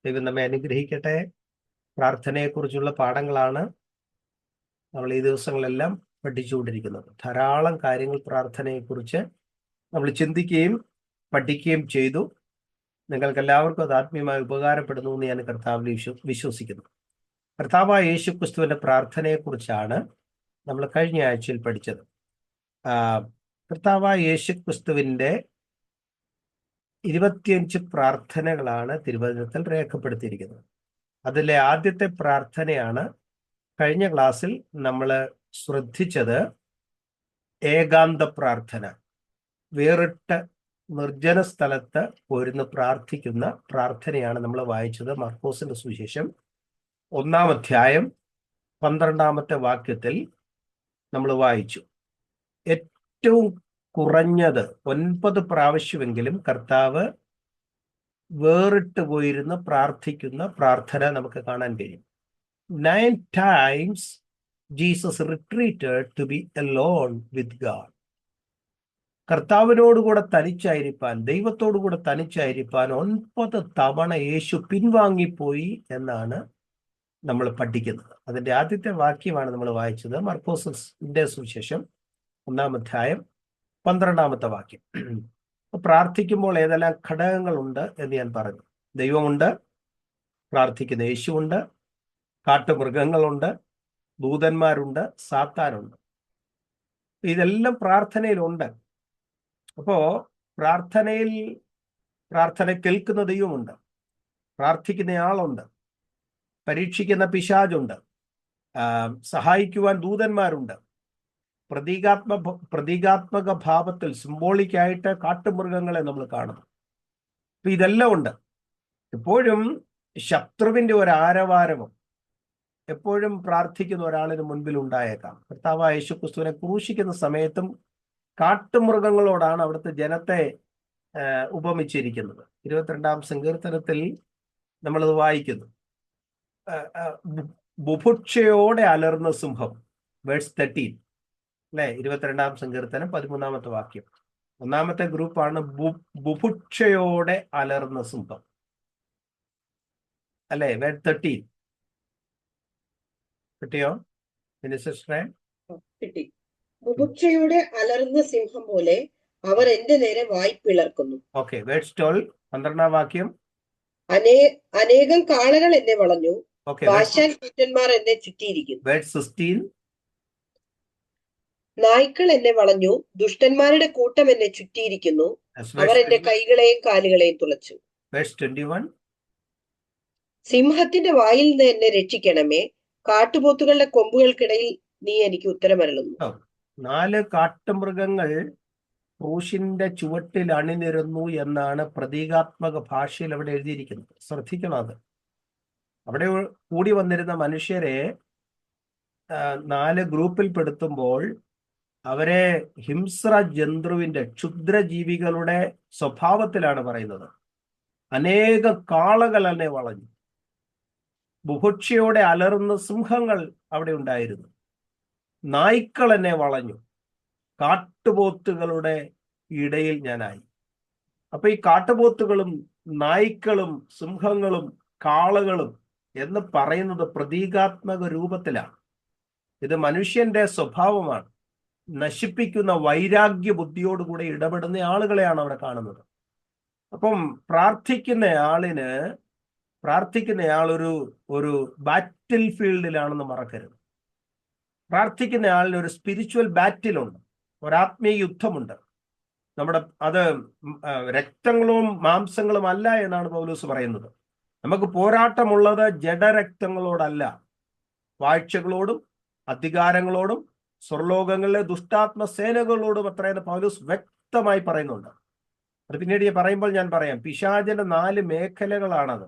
ദൈവം നമ്മെ അനുഗ്രഹിക്കട്ടെ. പ്രാർത്ഥനയെക്കുറിച്ചുള്ള പാഠങ്ങളാണ് നമ്മൾ ഈ ദിവസങ്ങളെല്ലാം പഠിച്ചുകൊണ്ടിരിക്കുന്നത്. ധാരാളം കാര്യങ്ങൾ പ്രാർത്ഥനയെക്കുറിച്ച് നമ്മൾ ചിന്തിക്കുകയും പഠിക്കുകയും ചെയ്തു. നിങ്ങൾക്ക് എല്ലാവർക്കും അത് ആത്മീയമായി ഉപകാരപ്പെടുന്നു എന്ന് ഞാൻ കർത്താവിൽ വിശ്വസിക്കുന്നു. കർത്താവായ യേശു ക്രിസ്തുവിന്റെ പ്രാർത്ഥനയെക്കുറിച്ചാണ് നമ്മൾ കഴിഞ്ഞ ആഴ്ചയിൽ പഠിച്ചത്. കർത്താവായ യേശു ക്രിസ്തുവിന്റെ 25 പ്രാർത്ഥനകളാണ് തിരുവചനത്തിൽ രേഖപ്പെടുത്തിയിരിക്കുന്നത്. അതിലെ ആദ്യത്തെ പ്രാർത്ഥനയാണ് കഴിഞ്ഞ ക്ലാസ്സിൽ നമ്മൾ ശ്രദ്ധിച്ചത്. ഏകാന്ത പ്രാർത്ഥന, വേറിട്ട നിർജ്ജന സ്ഥലത്ത് പോരുന്ന് പ്രാർത്ഥിക്കുന്ന പ്രാർത്ഥനയാണ് നമ്മൾ വായിച്ചത്. മർക്കോസിന്റെ സുവിശേഷം 1-ാം അധ്യായം 12-ാമത്തെ വാക്യത്തിൽ നമ്മൾ വായിച്ചു. ഏറ്റവും കുറഞ്ഞത് 9 പ്രാവശ്യമെങ്കിലും കർത്താവ് വേറിട്ട് പോയിരുന്ന് പ്രാർത്ഥിക്കുന്ന പ്രാർത്ഥന നമുക്ക് കാണാൻ കഴിയും. 9 times Jesus retreated to be alone with God. കർത്താവിനോടുകൂടെ തനിച്ചായിരിക്കാൻ, ദൈവത്തോടുകൂടെ തനിച്ചായിരിക്കാൻ 9 തവണ യേശു പിൻവാങ്ങിപ്പോയി എന്നാണ് നമ്മൾ പഠിക്കുന്നത്. അതിന്റെ ആദ്യത്തെ വാക്യമാണ് നമ്മൾ വായിച്ചത്. മർക്കോസിന്റെ സുവിശേഷം 1-ാം അധ്യായം 12-ാമത്തെ വാക്യം. പ്രാർത്ഥിക്കുമ്പോൾ ഏതെല്ലാം ഘടകങ്ങളുണ്ട് എന്ന് ഞാൻ പറഞ്ഞു. ദൈവമുണ്ട്, പ്രാർത്ഥിക്കുന്ന യേശുവുണ്ട്, കാട്ടുമൃഗങ്ങളുണ്ട്, ദൂതന്മാരുണ്ട്, സാത്താനുണ്ട്. ഇതെല്ലാം പ്രാർത്ഥനയിലുണ്ട്. അപ്പോ പ്രാർത്ഥന കേൾക്കുന്ന ദൈവമുണ്ട്, പ്രാർത്ഥിക്കുന്നയാളുണ്ട്, പരീക്ഷിക്കുന്ന പിശാചുണ്ട്, സഹായിക്കുവാൻ ദൂതന്മാരുണ്ട്, പ്രതീകാത്മക ഭാവത്തിൽ സിംബോളിക്കായിട്ട് കാട്ടുമൃഗങ്ങളെ നമ്മൾ കാണുന്നു. അപ്പൊ ഇതെല്ലാം ഉണ്ട്. എപ്പോഴും ശത്രുവിന്റെ ഒരു ആരവാരവും എപ്പോഴും പ്രാർത്ഥിക്കുന്ന ഒരാളിന് മുൻപിൽ ഉണ്ടായേക്കാം. കർത്താവായ യേശു ക്രിസ്തുവിനെ ക്രൂശിക്കുന്ന സമയത്തും കാട്ടുമൃഗങ്ങളോടാണ് അവിടുത്തെ ജനത്തെ ഉപമിച്ചിരിക്കുന്നത്. 22-ാം സങ്കീർത്തനത്തിൽ നമ്മളത് വായിക്കുന്നു. ബുഭുക്ഷയോടെ അലർന്ന സിംഹം, വേഴ്സ് 13 അല്ലെ, 22-ാം സങ്കീർത്തനം 13-ാമത്തെ വാക്യം. 1-ാമത്തെ ഗ്രൂപ്പാണ് ബുഭുക്ഷയോടെ അലർന്ന സിംഹം അല്ലെ, വേഴ്സ് 13. കിട്ടിയോ സിസ്റ്ററെ? കിട്ടി. ബുഭുക്ഷയോടെ അലർന്ന സിംഹം പോലെ അവർ എന്റെ നേരെ വായ് പിളർക്കുന്നു. ഓക്കെ, വേഴ്സ് 12, 12-ാം വാക്യം. അനേകം കാളകൾ എന്നെ വളഞ്ഞു, ഭാഷാൻ കൂറ്റന്മാർ എന്നെ ചുറ്റിയിരിക്കുന്നു. വേഴ്സ് 16. നായ്ക്കൾ എന്നെ വളഞ്ഞു, ദുഷ്ടന്മാരുടെ കൂട്ടം എന്നെ ചുറ്റിയിരിക്കുന്നു, അവർ എന്റെ കൈകളെയും കാലുകളെയും തുളച്ചു. വേഴ്സ് 21. സിംഹത്തിന്റെ വായിൽ നിന്ന് എന്നെ രക്ഷിക്കണമേ, കാട്ടുപോത്തുകളുടെ കൊമ്പുകൾക്കിടയിൽ നീ എനിക്ക് ഉത്തരമരുളുന്നു. 4 കാട്ടുമൃഗങ്ങൾ ക്രൂശിന്റെ ചുവട്ടിൽ അണിനിരുന്നു എന്നാണ് പ്രതീകാത്മക ഭാഷയിൽ അവിടെ എഴുതിയിരിക്കുന്നത്. ശ്രദ്ധിക്കണം. അത് അവിടെ കൂടി വന്നിരുന്ന മനുഷ്യരെ 4 ഗ്രൂപ്പിൽ പെടുത്തുമ്പോൾ അവരെ ഹിംസ്ര ജന്തുവിന്റെ, ക്ഷുദ്രജീവികളുടെ സ്വഭാവത്തിലാണ് പറയുന്നത്. അനേക കാളകൾ എന്നെ വളഞ്ഞു, ബുഭുക്ഷയോടെ അലറുന്ന സിംഹങ്ങൾ അവിടെ ഉണ്ടായിരുന്നു, നായ്ക്കൾ എന്നെ വളഞ്ഞു, കാട്ടുപോത്തുകളുടെ ഇടയിൽ ഞാനായി. അപ്പൊ ഈ കാട്ടുപോത്തുകളും നായ്ക്കളും സിംഹങ്ങളും കാളകളും എന്ന് പറയുന്നത് പ്രതീകാത്മക രൂപത്തിലാണ്. ഇത് മനുഷ്യന്റെ സ്വഭാവമാണ്. നശിപ്പിക്കുന്ന വൈരാഗ്യ ബുദ്ധിയോടുകൂടെ ഇടപെടുന്ന ആളുകളെയാണ് അവിടെ കാണുന്നത്. അപ്പം പ്രാർത്ഥിക്കുന്നയാൾ ഒരു ബാറ്റിൽ ഫീൽഡിലാണെന്ന് മറക്കരുത്. പ്രാർത്ഥിക്കുന്നയാളിന് ഒരു സ്പിരിച്വൽ ബാറ്റിലുണ്ട്, ഒരാത്മീയ യുദ്ധമുണ്ട്. അത് രക്തങ്ങളും മാംസങ്ങളും അല്ല എന്നാണ് പൗലോസ് പറയുന്നത്. നമുക്ക് പോരാട്ടമുള്ളത് ജഡരക്തങ്ങളോടല്ല, വാഴ്ചകളോടും അധികാരങ്ങളോടും സ്വർലോകങ്ങളിലെ ദുഷ്ടാത്മ സേനകളോടും അത്രയെന്ന് പൗലോസ് വ്യക്തമായി പറയുന്നുണ്ട്. അത് പിന്നീട് പറയുമ്പോൾ ഞാൻ പറയാം. പിശാചിന്റെ 4 മേഖലകളാണത്.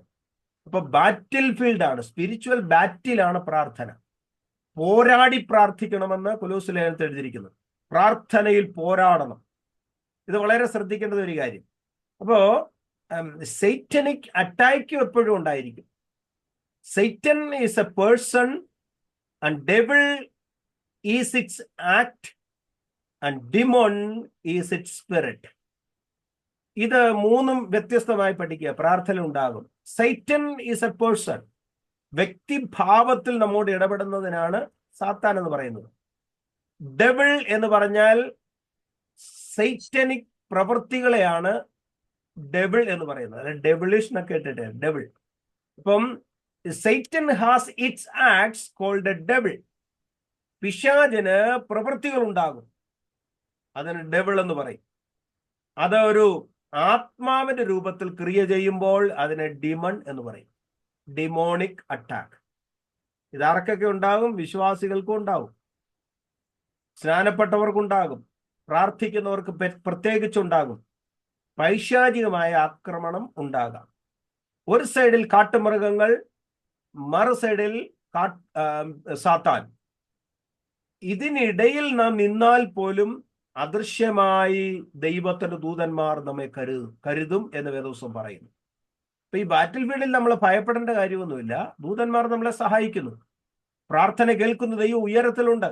അപ്പൊ ബാറ്റിൽ ഫീൽഡാണ്, സ്പിരിച്വൽ ബാറ്റിലാണ് പ്രാർത്ഥന. പോരാടി പ്രാർത്ഥിക്കണമെന്ന് കൊലോസ്യ ലേഖനത്തിൽ എഴുതിയിരിക്കുന്നു. പ്രാർത്ഥനയിൽ പോരാടണം. ഇത് വളരെ ശ്രദ്ധിക്കേണ്ടത് ഒരു കാര്യം. അപ്പോ സൈറ്റനിക് അറ്റാക്കും എപ്പോഴും ഉണ്ടായിരിക്കും. Satan is a person and devil is its act and demon is its spirit. ഇത് മൂന്നും വ്യത്യസ്തമായി പഠിക്കുക. പ്രാർത്ഥന ഉണ്ടാകും. Satan is a person. വ്യക്തിഭാവത്തിൽ നമ്മോട് ഇടപെടുന്നതിനാണ് സാത്താൻ എന്ന് പറയുന്നത്. ഡെവിൾ എന്ന് പറഞ്ഞാൽ സൈറ്റനിക് പ്രവൃത്തികളെയാണ് ഡെവിൾ എന്ന് പറയുന്നത്. അല്ലെ ഡെവിളിഷ് എന്നൊക്കെ കേട്ടിട്ട് ഡെവിൾ. ഇപ്പം Satan has its acts called a devil. പിശാചിന് പ്രവൃത്തികൾ ഉണ്ടാകും, അതിന് ഡെവിൾ എന്ന് പറയും. അത് ഒരു ആത്മാവിന്റെ രൂപത്തിൽ ക്രിയ ചെയ്യുമ്പോൾ അതിനെ ഡിമൺ എന്ന് പറയും. Demonic attack. ഇതാർക്കൊക്കെ ഉണ്ടാകും? വിശ്വാസികൾക്കും ഉണ്ടാകും, സ്നാനപ്പെട്ടവർക്കുണ്ടാകും, പ്രാർത്ഥിക്കുന്നവർക്ക് പ്രത്യേകിച്ചുണ്ടാകും. പൈശാചികമായ ആക്രമണം ഉണ്ടാകാം. ഒരു സൈഡിൽ കാട്ടുമൃഗങ്ങൾ, മറു സൈഡിൽ സാത്താൻ. ഇതിനിടയിൽ നാം നിന്നാൽ പോലും അദൃശ്യമായി ദൈവത്തിന്റെ ദൂതന്മാർ നമ്മെ കരുതും എന്ന് വേദപുസ്തകം പറയുന്നു. അപ്പൊ ഈ ബാറ്റിൽ ഫീൽഡിൽ നമ്മൾ ഭയപ്പെടേണ്ട കാര്യമൊന്നുമില്ല. ദൂതന്മാർ നമ്മളെ സഹായിക്കുന്നു. പ്രാർത്ഥന കേൾക്കുന്ന ദൈവം ഉയരത്തിലുണ്ട്.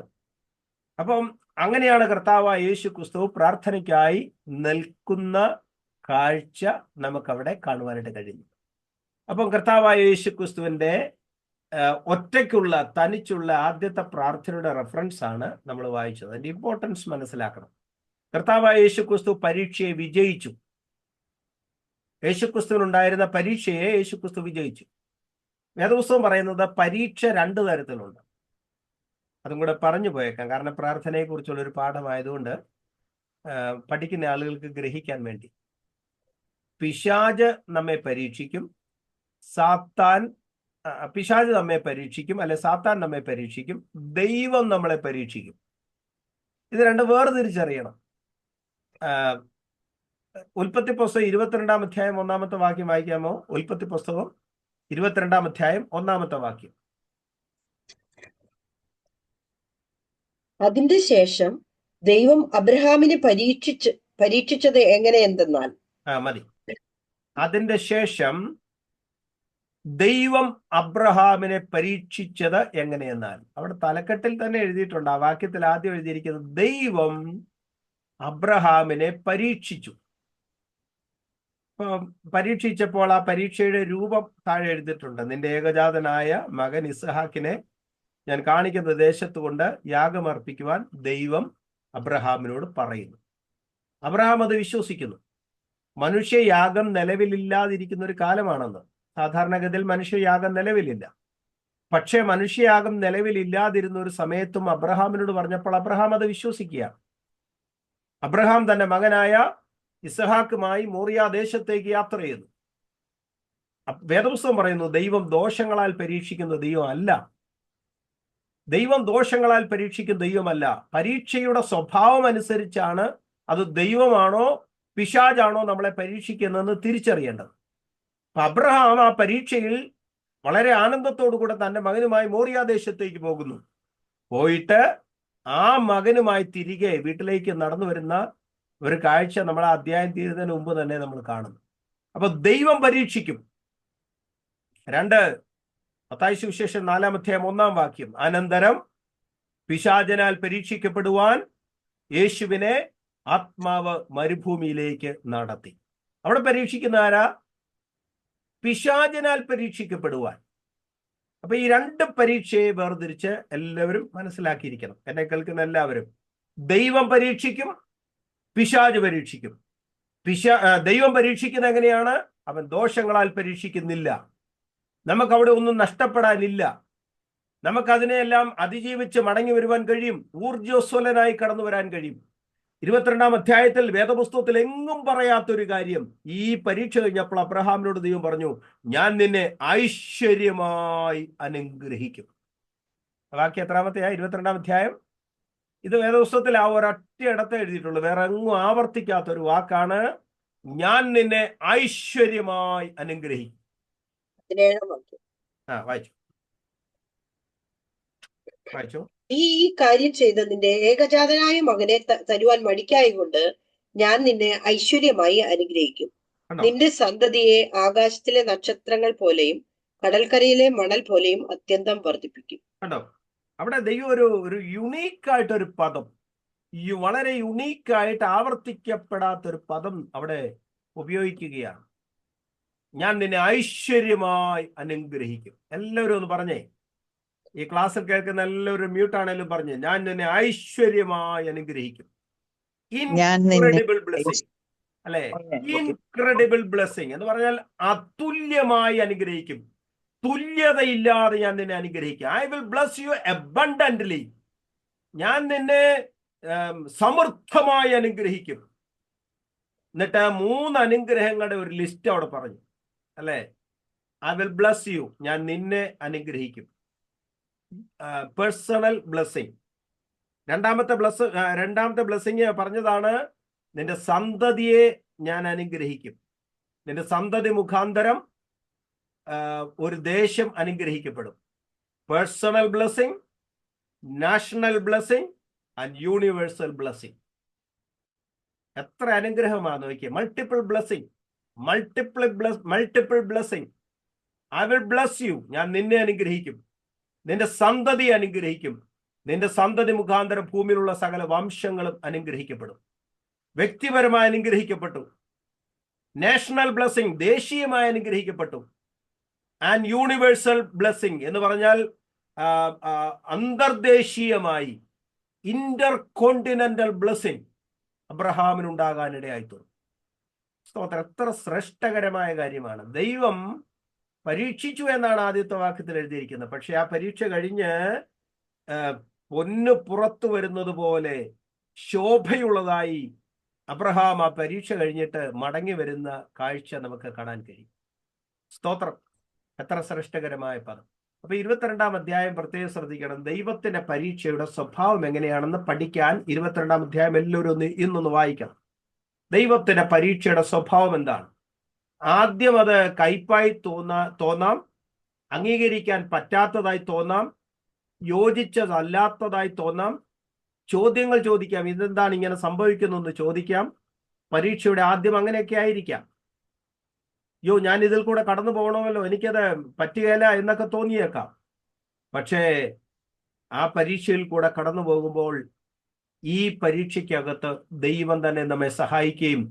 അപ്പം അങ്ങനെയാണ് കർത്താവായ യേശു ക്രിസ്തു പ്രാർത്ഥനയ്ക്കായി നിൽക്കുന്ന കാഴ്ച നമുക്കവിടെ കാണുവാനായിട്ട് കഴിയുന്നു. അപ്പം കർത്താവായ യേശു ക്രിസ്തുവിന്റെ ഒറ്റയ്ക്കുള്ള, തനിച്ചുള്ള ആദ്യത്തെ പ്രാർത്ഥനയുടെ റെഫറൻസ് ആണ് നമ്മൾ വായിച്ചത്. അതിന്റെ ഇമ്പോർട്ടൻസ് മനസ്സിലാക്കണം. കർത്താവായ യേശു ക്രിസ്തു പരീക്ഷയെ വിജയിച്ചു. യേശുക്രിസ്തുവിനുണ്ടായിരുന്ന പരീക്ഷയെ യേശുക്രിസ്തു വിജയിച്ചു. വേദപുസ്തകം പറയുന്നത് പരീക്ഷ 2 തരത്തിലുണ്ട്. അതും കൂടെ പറഞ്ഞു പോയേക്കാം, കാരണം പ്രാർത്ഥനയെ കുറിച്ചുള്ള ഒരു പാഠമായതുകൊണ്ട് പഠിക്കുന്ന ആളുകൾക്ക് ഗ്രഹിക്കാൻ വേണ്ടി. പിശാച് നമ്മെ പരീക്ഷിക്കും, പിശാച് നമ്മെ പരീക്ഷിക്കും, അല്ലെ സാത്താൻ നമ്മെ പരീക്ഷിക്കും, ദൈവം നമ്മളെ പരീക്ഷിക്കും. ഇത് രണ്ടും വേർതിരിച്ചറിയണം. ഉൽപ്പത്തി പുസ്തകം 22-ാം അധ്യായം 1-ാമത്തെ വാക്യം വായിക്കാമോ? ഉൽപ്പത്തി പുസ്തകം 22-ാം അധ്യായം 1-ാമത്തെ വാക്യം. അതിന്റെ ശേഷം ദൈവം അബ്രഹാമിനെ പരീക്ഷിച്ചത് എങ്ങനെയെന്തെന്നാൽ. മതി. അതിന്റെ ശേഷം ദൈവം അബ്രഹാമിനെ പരീക്ഷിച്ചത് എങ്ങനെയെന്നാൽ. അവിടെ തലക്കെട്ടിൽ തന്നെ എഴുതിയിട്ടുണ്ട്. ആ വാക്യത്തിൽ ആദ്യം എഴുതിയിരിക്കുന്നത് ദൈവം അബ്രഹാമിനെ പരീക്ഷിച്ചു. പരീക്ഷിച്ചപ്പോൾ ആ പരീക്ഷയുടെ രൂപം താഴെ എഴുതിയിട്ടുണ്ട്. നിന്റെ ഏകജാതനായ മകൻ ഇസ്ഹാക്കിനെ ഞാൻ കാണിക്കുന്ന ദേശത്ത് കൊണ്ട് യാഗമർപ്പിക്കുവാൻ ദൈവം അബ്രഹാമിനോട് പറയുന്നു. അബ്രഹാം അത് വിശ്വസിക്കുന്നു. മനുഷ്യയാഗം നിലവിലില്ലാതിരിക്കുന്ന ഒരു കാലമാണെന്ന്. സാധാരണഗതിയിൽ മനുഷ്യയാഗം നിലവിലില്ല. പക്ഷേ മനുഷ്യയാഗം നിലവിലില്ലാതിരുന്ന ഒരു സമയത്തും അബ്രഹാമിനോട് പറഞ്ഞപ്പോൾ അബ്രഹാം അത് വിശ്വസിക്കുകയാണ്. അബ്രഹാം തന്റെ മകനായ ഇസ്ഹാക്കുമായി മോറിയ ദേശത്തേക്ക് യാത്ര ചെയ്തു. വേദപുസ്തകം പറയുന്നു ദൈവം ദോഷങ്ങളാൽ പരീക്ഷിക്കുന്ന ദൈവം അല്ല. ദൈവം ദോഷങ്ങളാൽ പരീക്ഷിക്കുന്ന ദൈവമല്ല. പരീക്ഷയുടെ സ്വഭാവം അനുസരിച്ചാണ് അത് ദൈവമാണോ പിശാചാണോ നമ്മളെ പരീക്ഷിക്കുന്നതെന്ന് തിരിച്ചറിയേണ്ടത്. അബ്രഹാം ആ പരീക്ഷയിൽ വളരെ ആനന്ദത്തോടു കൂടെ തന്റെ മകനുമായി മോറിയ ദേശത്തേക്ക് പോകുന്നു. പോയിട്ട് ആ മകനുമായി തിരികെ വീട്ടിലേക്ക് നടന്നു വരുന്ന ഒരു കാഴ്ച നമ്മൾ ആ അധ്യായം തീരുന്നതിന് മുമ്പ് തന്നെ നമ്മൾ കാണുന്നു. അപ്പൊ ദൈവം പരീക്ഷിക്കും. 2 മത്തായി സുവിശേഷം 4-ാം അധ്യായം 1-ാം വാക്യം. അനന്തരം പിശാചനാൽ പരീക്ഷിക്കപ്പെടുവാൻ യേശുവിനെ ആത്മാവ് മരുഭൂമിയിലേക്ക് നടത്തി. അവിടെ പരീക്ഷിക്കുന്ന ആരാ? പിശാചനാൽ പരീക്ഷിക്കപ്പെടുവാൻ. അപ്പൊ ഈ 2 പരീക്ഷയെ വേർതിരിച്ച് എല്ലാവരും മനസ്സിലാക്കിയിരിക്കണം. എന്നെ കേൾക്കുന്ന എല്ലാവരും. ദൈവം പരീക്ഷിക്കും, പിശാച് പരീക്ഷിക്കും. ദൈവം പരീക്ഷിക്കുന്നത് എങ്ങനെയാണ്? അവൻ ദോഷങ്ങളാൽ പരീക്ഷിക്കുന്നില്ല. നമുക്കവിടെ ഒന്നും നഷ്ടപ്പെടാനില്ല. നമുക്കതിനെയെല്ലാം അതിജീവിച്ച് മടങ്ങി വരുവാൻ കഴിയും. ഊർജ്ജസ്വലനായി കടന്നു വരാൻ കഴിയും. 22-ാം അധ്യായത്തിൽ വേദപുസ്തകത്തിൽ എങ്ങും പറയാത്തൊരു കാര്യം, ഈ പരീക്ഷ കഴിഞ്ഞപ്പോൾ അബ്രഹാമിനോട് ദൈവം പറഞ്ഞു, ഞാൻ നിന്നെ ഐശ്വര്യമായി അനുഗ്രഹിക്കും. വാക്യം എത്രാമത്തെയാ? 22-ാം അധ്യായം. ഇത് വേദപുസ്തകത്തിൽ ആ ഒരൊറ്റയിടത്ത് എഴുതിയിട്ടുള്ളൂ. വേറെ എങ്ങും ആവർത്തിക്കാത്തൊരു വാക്കാണ്, ഞാൻ നിന്നെ ഐശ്വര്യമായി അനുഗ്രഹിക്കും. വായിച്ചു. ഈ കാര്യം ചെയ്ത് നിന്റെ ഏകജാതനായ മകനെ തരുവാൻ മടിക്കായകൊണ്ട് ഞാൻ നിന്നെ ഐശ്വര്യമായി അനുഗ്രഹിക്കും. നിന്റെ സന്തതിയെ ആകാശത്തിലെ നക്ഷത്രങ്ങൾ പോലെയും കടൽക്കരയിലെ മണൽ പോലെയും അത്യന്തം വർദ്ധിപ്പിക്കും. കണ്ടോ, അവിടെ ദൈവം ഒരു യുണീക്കായിട്ടൊരു പദം, വളരെ യുണീക്കായിട്ട് ആവർത്തിക്കപ്പെടാത്തൊരു പദം അവിടെ ഉപയോഗിക്കുകയാണ്. ഞാൻ നിന്നെ ഐശ്വര്യമായി അനുഗ്രഹിക്കും. എല്ലാവരും ഒന്ന് പറഞ്ഞേ, ഈ ക്ലാസ്സിൽ കേൾക്കുന്ന എല്ലാവരും മ്യൂട്ടാണേലും പറഞ്ഞേ, ഞാൻ നിന്നെ ഐശ്വര്യമായി അനുഗ്രഹിക്കും. ഇൻക്രെഡിബിൾ ബ്ലെസ്സിങ് അല്ലെ? ഇൻക്രെഡിബിൾ ബ്ലെസ്സിങ് എന്ന് പറഞ്ഞാൽ അതുല്യമായി അനുഗ്രഹിക്കും. തുല്യതയില്ലാതെ ഞാൻ നിന്നെ അനുഗ്രഹിക്കും. I will bless U abundantly. ഞാൻ നിന്നെ സമൃദ്ധമായി അനുഗ്രഹിക്കും. എന്നിട്ട് 3 അനുഗ്രഹങ്ങളുടെ ഒരു ലിസ്റ്റ് അവിടെ പറഞ്ഞു അല്ലെ? ഐ വിൽ ബ്ലസ് യു, ഞാൻ നിന്നെ അനുഗ്രഹിക്കും. Personal blessing. രണ്ടാമത്തെ ബ്ലെസ്സിങ് പറഞ്ഞതാണ്, നിന്റെ സന്തതിയെ ഞാൻ അനുഗ്രഹിക്കും. നിന്റെ സന്തതി മുഖാന്തരം ഒരു ദേശം അനുഗ്രഹിക്കപ്പെടും. Personal blessing, national blessing and universal blessing. എത്ര അനുഗ്രഹമാണ് നോക്കിയേ. Multiple blessing, multiple blessing. I will bless you, ഞാൻ നിന്നെ അനുഗ്രഹിക്കും. നിന്റെ സന്തതി അനുഗ്രഹിക്കും. നിന്റെ സന്തതി മുഖാന്തരം ഭൂമിയിലുള്ള സകല വംശങ്ങളും അനുഗ്രഹിക്കപ്പെടും. വ്യക്തിപരമായി അനുഗ്രഹിക്കപ്പെട്ടു. നാഷണൽ ബ്ലെസ്സിങ്, ദേശീയമായി അനുഗ്രഹിക്കപ്പെട്ടു. ആൻഡ് യൂണിവേഴ്സൽ ബ്ലെസ്സിങ് എന്ന് പറഞ്ഞാൽ അന്തർദേശീയമായി, ഇന്റർ കോണ്ടിനെന്റൽ ബ്ലെസ്സിങ് അബ്രഹാമിനുണ്ടാകാനിടയായിത്തീർന്നു. സ്തോത്രം. എത്ര ശ്രേഷ്ഠകരമായ കാര്യമാണ്. ദൈവം പരീക്ഷിച്ചു എന്നാണ് ആദ്യത്തെ വാക്യത്തിൽ എഴുതിയിരിക്കുന്നത്. പക്ഷെ ആ പരീക്ഷ കഴിഞ്ഞ് പൊന്ന് പുറത്തു വരുന്നത് പോലെ ശോഭയുള്ളതായി അബ്രഹാം ആ പരീക്ഷ കഴിഞ്ഞിട്ട് മടങ്ങി വരുന്ന കാഴ്ച നമുക്ക് കാണാൻ കഴിയും. സ്തോത്രം. എത്ര ശ്രേഷ്ഠകരമായ പദം. അപ്പൊ 22-ാം അധ്യായം പ്രത്യേകം ശ്രദ്ധിക്കണം. ദൈവത്തിന്റെ പരീക്ഷയുടെ സ്വഭാവം എങ്ങനെയാണെന്ന് പഠിക്കാൻ 22-ാം അധ്യായം എല്ലാവരും ഇന്നൊന്ന് വായിക്കണം. ദൈവത്തിന്റെ പരീക്ഷയുടെ സ്വഭാവം എന്താണ്? ആദ്യം അത് കയ്പായി തോന്നാം, അംഗീകരിക്കാൻ പറ്റാത്തതായി തോന്നാം, യോജിച്ചതല്ലാത്തതായി തോന്നാം. ചോദ്യങ്ങൾ ചോദിക്കാം, ഇതെന്താണ് ഇങ്ങനെ സംഭവിക്കുന്നതെന്ന് ചോദിക്കാം. പരീക്ഷയുടെ ആദ്യം അങ്ങനെയൊക്കെ ആയിരിക്കാം. ഞാൻ ഇതിൽ കൂടെ കടന്നു പോകണമല്ലോ, എനിക്കത് പറ്റുകയില്ല എന്നൊക്കെ തോന്നിയേക്കാം. പക്ഷേ ആ പരീക്ഷയിൽ കൂടെ കടന്നു പോകുമ്പോൾ ഈ പരീക്ഷയ്ക്കകത്ത് ദൈവം തന്നെ നമ്മെ സഹായിക്കുകയും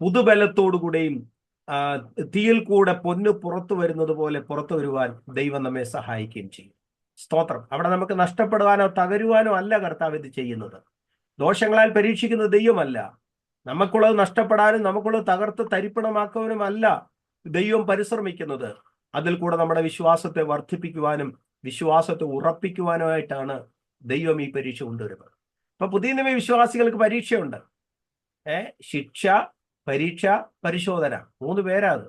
പുതുബലത്തോടുകൂടെയും തീയിൽ കൂടെ പൊന്ന് പുറത്തു വരുന്നത് പോലെ പുറത്തു വരുവാൻ ദൈവം നമ്മെ സഹായിക്കുകയും ചെയ്യും. സ്തോത്രം. അവിടെ നമുക്ക് നഷ്ടപ്പെടുവാനോ തകരുവാനോ അല്ല കർത്താവ് ഇത് ചെയ്യുന്നത്. ദോഷങ്ങളാൽ പരീക്ഷിക്കുന്നത് ദൈവമല്ല. നമുക്കുള്ളത് നഷ്ടപ്പെടാനും നമുക്കുള്ളത് തകർത്ത് തരിപ്പണമാക്കുവാനുമല്ല ദൈവം പരിശ്രമിക്കുന്നത്. അതിൽ കൂടെ നമ്മുടെ വിശ്വാസത്തെ വർദ്ധിപ്പിക്കുവാനും വിശ്വാസത്തെ ഉറപ്പിക്കുവാനുമായിട്ടാണ് ദൈവം ഈ പരീക്ഷ കൊണ്ടുവരുന്നത്. അപ്പൊ പുതിയ നിയമ വിശ്വാസികൾക്ക് പരീക്ഷയുണ്ട്. ശിക്ഷ, പരീക്ഷ, പരിശോധന. 3 പേരാ അത്.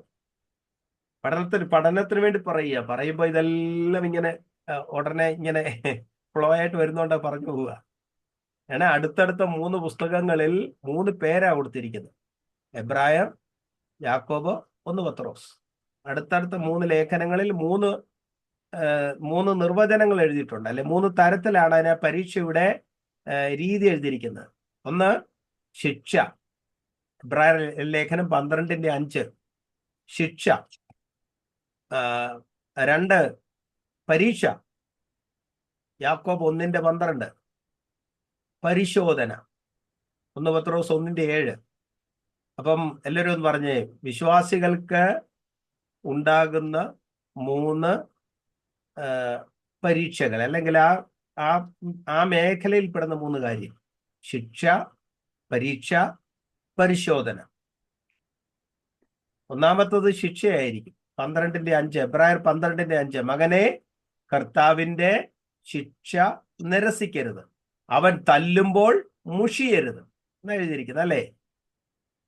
പഠനത്തിന് വേണ്ടി പറയുമ്പോ ഇതെല്ലാം ഇങ്ങനെ ഉടനെ ഇങ്ങനെ ഫ്ലോ ആയിട്ട് വരുന്നോണ്ടാ പറഞ്ഞു പോവുക. അടുത്തടുത്ത 3 പുസ്തകങ്ങളിൽ 3 പേരാ കൊടുത്തിരിക്കുന്നത്. എബ്രായർ, യാക്കോബ്, 1 പത്രോസ്. അടുത്തടുത്ത 3 ലേഖനങ്ങളിൽ 3 നിർവചനങ്ങൾ എഴുതിയിട്ടുണ്ട്. അല്ലെ 3 തരത്തിലാണ് അതിനെ പരീക്ഷയുടെ രീതി എഴുതിയിരിക്കുന്നത്. ഒന്ന് ശിക്ഷ, എബ്രായർ ലേഖനം 12:5 ശിക്ഷ. 2 പരീക്ഷ, യാക്കോബ് 1:12 പരിശോധന, 1 പത്രോസ് 1:7. അപ്പം എല്ലാവരും ഒന്ന് പറഞ്ഞേ, വിശ്വാസികൾക്ക് ഉണ്ടാകുന്ന 3 പരീക്ഷകൾ, അല്ലെങ്കിൽ ആ മേഖലയിൽ പെടുന്ന 3 കാര്യം: ശിക്ഷ, പരീക്ഷ, പരിശോധന. ഒന്നാമത്തത് ശിക്ഷയായിരിക്കും. 12:5 എബ്രായർ 12:5 മകനെ, കർത്താവിന്റെ ശിക്ഷ നിരസിക്കരുത്, അവൻ തല്ലുമ്പോൾ മുഷിയരുത് എന്ന് എഴുതിയിരിക്കുന്നത് അല്ലേ?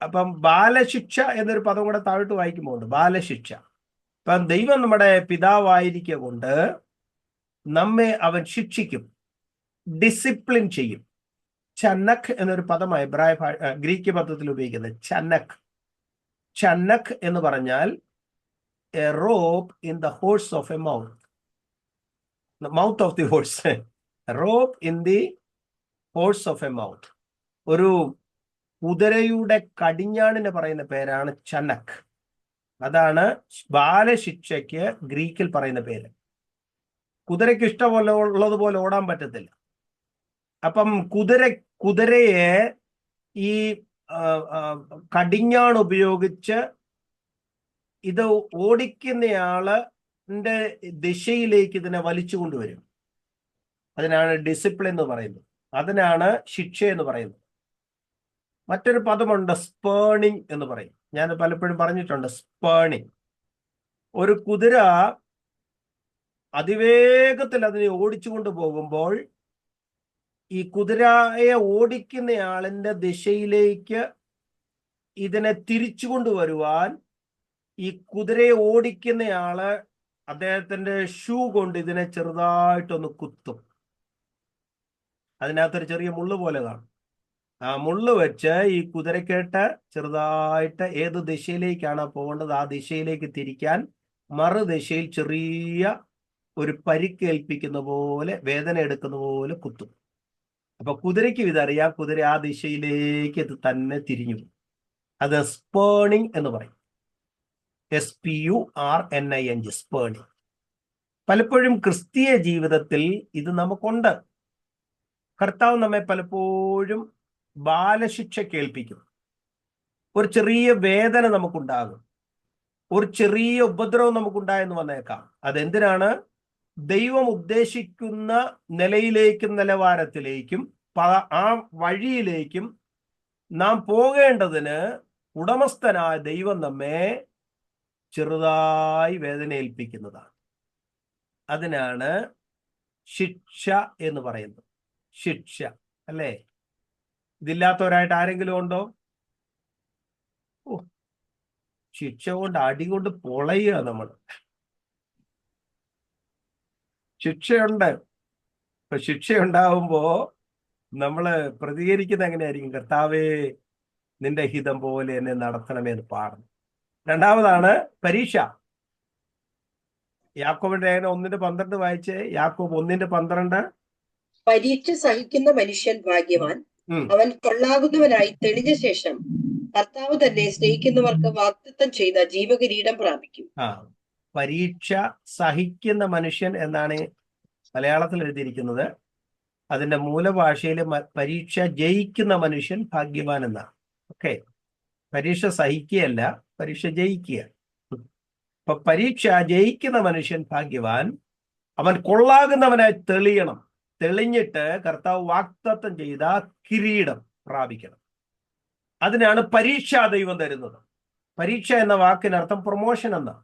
അപ്പം ബാലശിക്ഷ എന്നൊരു പദം കൂടെ താഴോട്ട് വായിക്കുമ്പോൾ ഉണ്ട്, ബാലശിക്ഷ. അപ്പം ദൈവം നമ്മുടെ പിതാവായിരിക്കുക കൊണ്ട് നമ്മെ അവൻ ശിക്ഷിക്കും, ഡിസിപ്ലിൻ ചെയ്യും. ചന്നഖ് എന്നൊരു പദമായി ഗ്രീക്ക് പദത്തിൽ ഉപയോഗിക്കുന്നത് ചന്നഖ്. ചന്നഖ് എന്ന് പറഞ്ഞാൽ A rope in the horse of A mouth of the horse. Rope in the horse of A mouth. ഒരു കുതിരയുടെ കടിഞ്ഞാണിന് പറയുന്ന പേരാണ് ചന്നഖ്. അതാണ് ബാലശിക്ഷയ്ക്ക് ഗ്രീക്കിൽ പറയുന്ന പേര്. കുതിരയ്ക്ക് ഇഷ്ടപോലെ ഉള്ളതുപോലെ ഓടാൻ പറ്റത്തില്ല. അപ്പം കുതിരയെ ഈ കടിഞ്ഞാൺ ഉപയോഗിച്ച് ഇത് ഓടിക്കുന്നയാളിന്റെ ദിശയിലേക്ക് ഇതിനെ വലിച്ചു കൊണ്ടുവരും. അതിനാണ് ഡിസിപ്ലിൻ എന്ന് പറയുന്നത്, അതിനാണ് ശിക്ഷ എന്ന് പറയുന്നത്. മറ്റൊരു പദമുണ്ട്, സ്പേണിങ് എന്ന് പറയും. ഞാൻ പലപ്പോഴും പറഞ്ഞിട്ടുണ്ട് സ്പേണിങ്. ഒരു കുതിര അതിവേഗത്തിൽ അതിനെ ഓടിച്ചുകൊണ്ട് പോകുമ്പോൾ ഈ കുതിരയെ ഓടിക്കുന്നയാളിന്റെ ദിശയിലേക്ക് ഇതിനെ തിരിച്ചു കൊണ്ടുവരുവാൻ ഈ കുതിരയെ ഓടിക്കുന്നയാള് അദ്ദേഹത്തിന്റെ ഷൂ കൊണ്ട് ഇതിനെ ചെറുതായിട്ടൊന്ന് കുത്തും. അതിനകത്തൊരു ചെറിയ മുള്ളു പോലെ കാണും. ആ മുള്ളു വെച്ച് ഈ കുതിരക്കേട്ട് ചെറുതായിട്ട് ഏത് ദിശയിലേക്കാണ് പോകേണ്ടത് ആ ദിശയിലേക്ക് തിരിക്കാൻ മറുദിശയിൽ ചെറിയ ഒരു പരിക്കേൽപ്പിക്കുന്ന പോലെ, വേദന എടുക്കുന്ന പോലെ കുത്തും. അപ്പൊ കുതിരയ്ക്ക് ഇതറിയാം, കുതിര ആ ദിശയിലേക്ക് ഇത് തന്നെ തിരിഞ്ഞു. അത് സ്പേണിങ് എന്ന് പറയും. SPURNING, സ്പേണിങ്. പലപ്പോഴും ക്രിസ്തീയ ജീവിതത്തിൽ ഇത് നമുക്കുണ്ട്. കർത്താവ് നമ്മെ പലപ്പോഴും ബാലശിക്ഷ കേൾപ്പിക്കും. ഒരു ചെറിയ വേദന നമുക്കുണ്ടാകും, ഒരു ചെറിയ ഉപദ്രവം നമുക്കുണ്ടായെന്ന് വന്നേക്കാം. അതെന്തിനാണ്? ദൈവം ഉദ്ദേശിക്കുന്ന നിലയിലേക്കും നിലവാരത്തിലേക്കും ആ വഴിയിലേക്കും നാം പോകേണ്ടതിന് ഉടമസ്ഥനായ ദൈവം നമ്മെ ചെറുതായി വേദന ഏൽപ്പിക്കുന്നതാണ്. അതിനാണ് ശിക്ഷ എന്ന് പറയുന്നത്. ശിക്ഷ, അല്ലേ? ഇതില്ലാത്തവരായിട്ട് ആരെങ്കിലും ഉണ്ടോ? ശിക്ഷ കൊണ്ട് അടി കൊണ്ട് പൊളയുക നമ്മൾ. ശിക്ഷയുണ്ട്. ഇപ്പൊ ശിക്ഷയുണ്ടാവുമ്പോ നമ്മള് പ്രതികരിക്കുന്നത് എങ്ങനെയായിരിക്കും? കർത്താവേ, നിന്റെ ഹിതം പോലെ എന്നെ നടത്തണമെന്ന് പാടുന്നു. രണ്ടാമതാണ് പരീക്ഷ. യാക്കോബിന്റെ ലേഖനം 1:12 വായിച്ചേ. യാക്കോബ് 1:12. പരീക്ഷ സഹിക്കുന്ന മനുഷ്യൻ ഭാഗ്യവാൻ, അവൻ കൊള്ളാകുന്നവനായി തെളിഞ്ഞ ശേഷം കർത്താവ് തന്നെ സ്നേഹിക്കുന്നവർക്ക് വാഗ്ദത്തം ചെയ്ത ജീവകിരീടം പ്രാപിക്കും. പരീക്ഷ സഹിക്കുന്ന മനുഷ്യൻ എന്നാണ് മലയാളത്തിൽ എഴുതിയിരിക്കുന്നത്. അതിന്റെ മൂലഭാഷയിൽ പരീക്ഷ ജയിക്കുന്ന മനുഷ്യൻ ഭാഗ്യവാൻ എന്നാണ്. ഓക്കെ, പരീക്ഷ സഹിക്കുകയല്ല, പരീക്ഷ ജയിക്കുക. അപ്പൊ പരീക്ഷ ജയിക്കുന്ന മനുഷ്യൻ ഭാഗ്യവാൻ, അവൻ കൊള്ളാകുന്നവനായി തെളിയണം. തെളിഞ്ഞിട്ട് കർത്താവ് വാഗ്ദത്തം ചെയ്ത കിരീടം പ്രാപിക്കണം. അതിനാണ് പരീക്ഷ ദൈവം തരുന്നത്. പരീക്ഷ എന്ന വാക്കിനർത്ഥം പ്രൊമോഷൻ എന്നാണ്.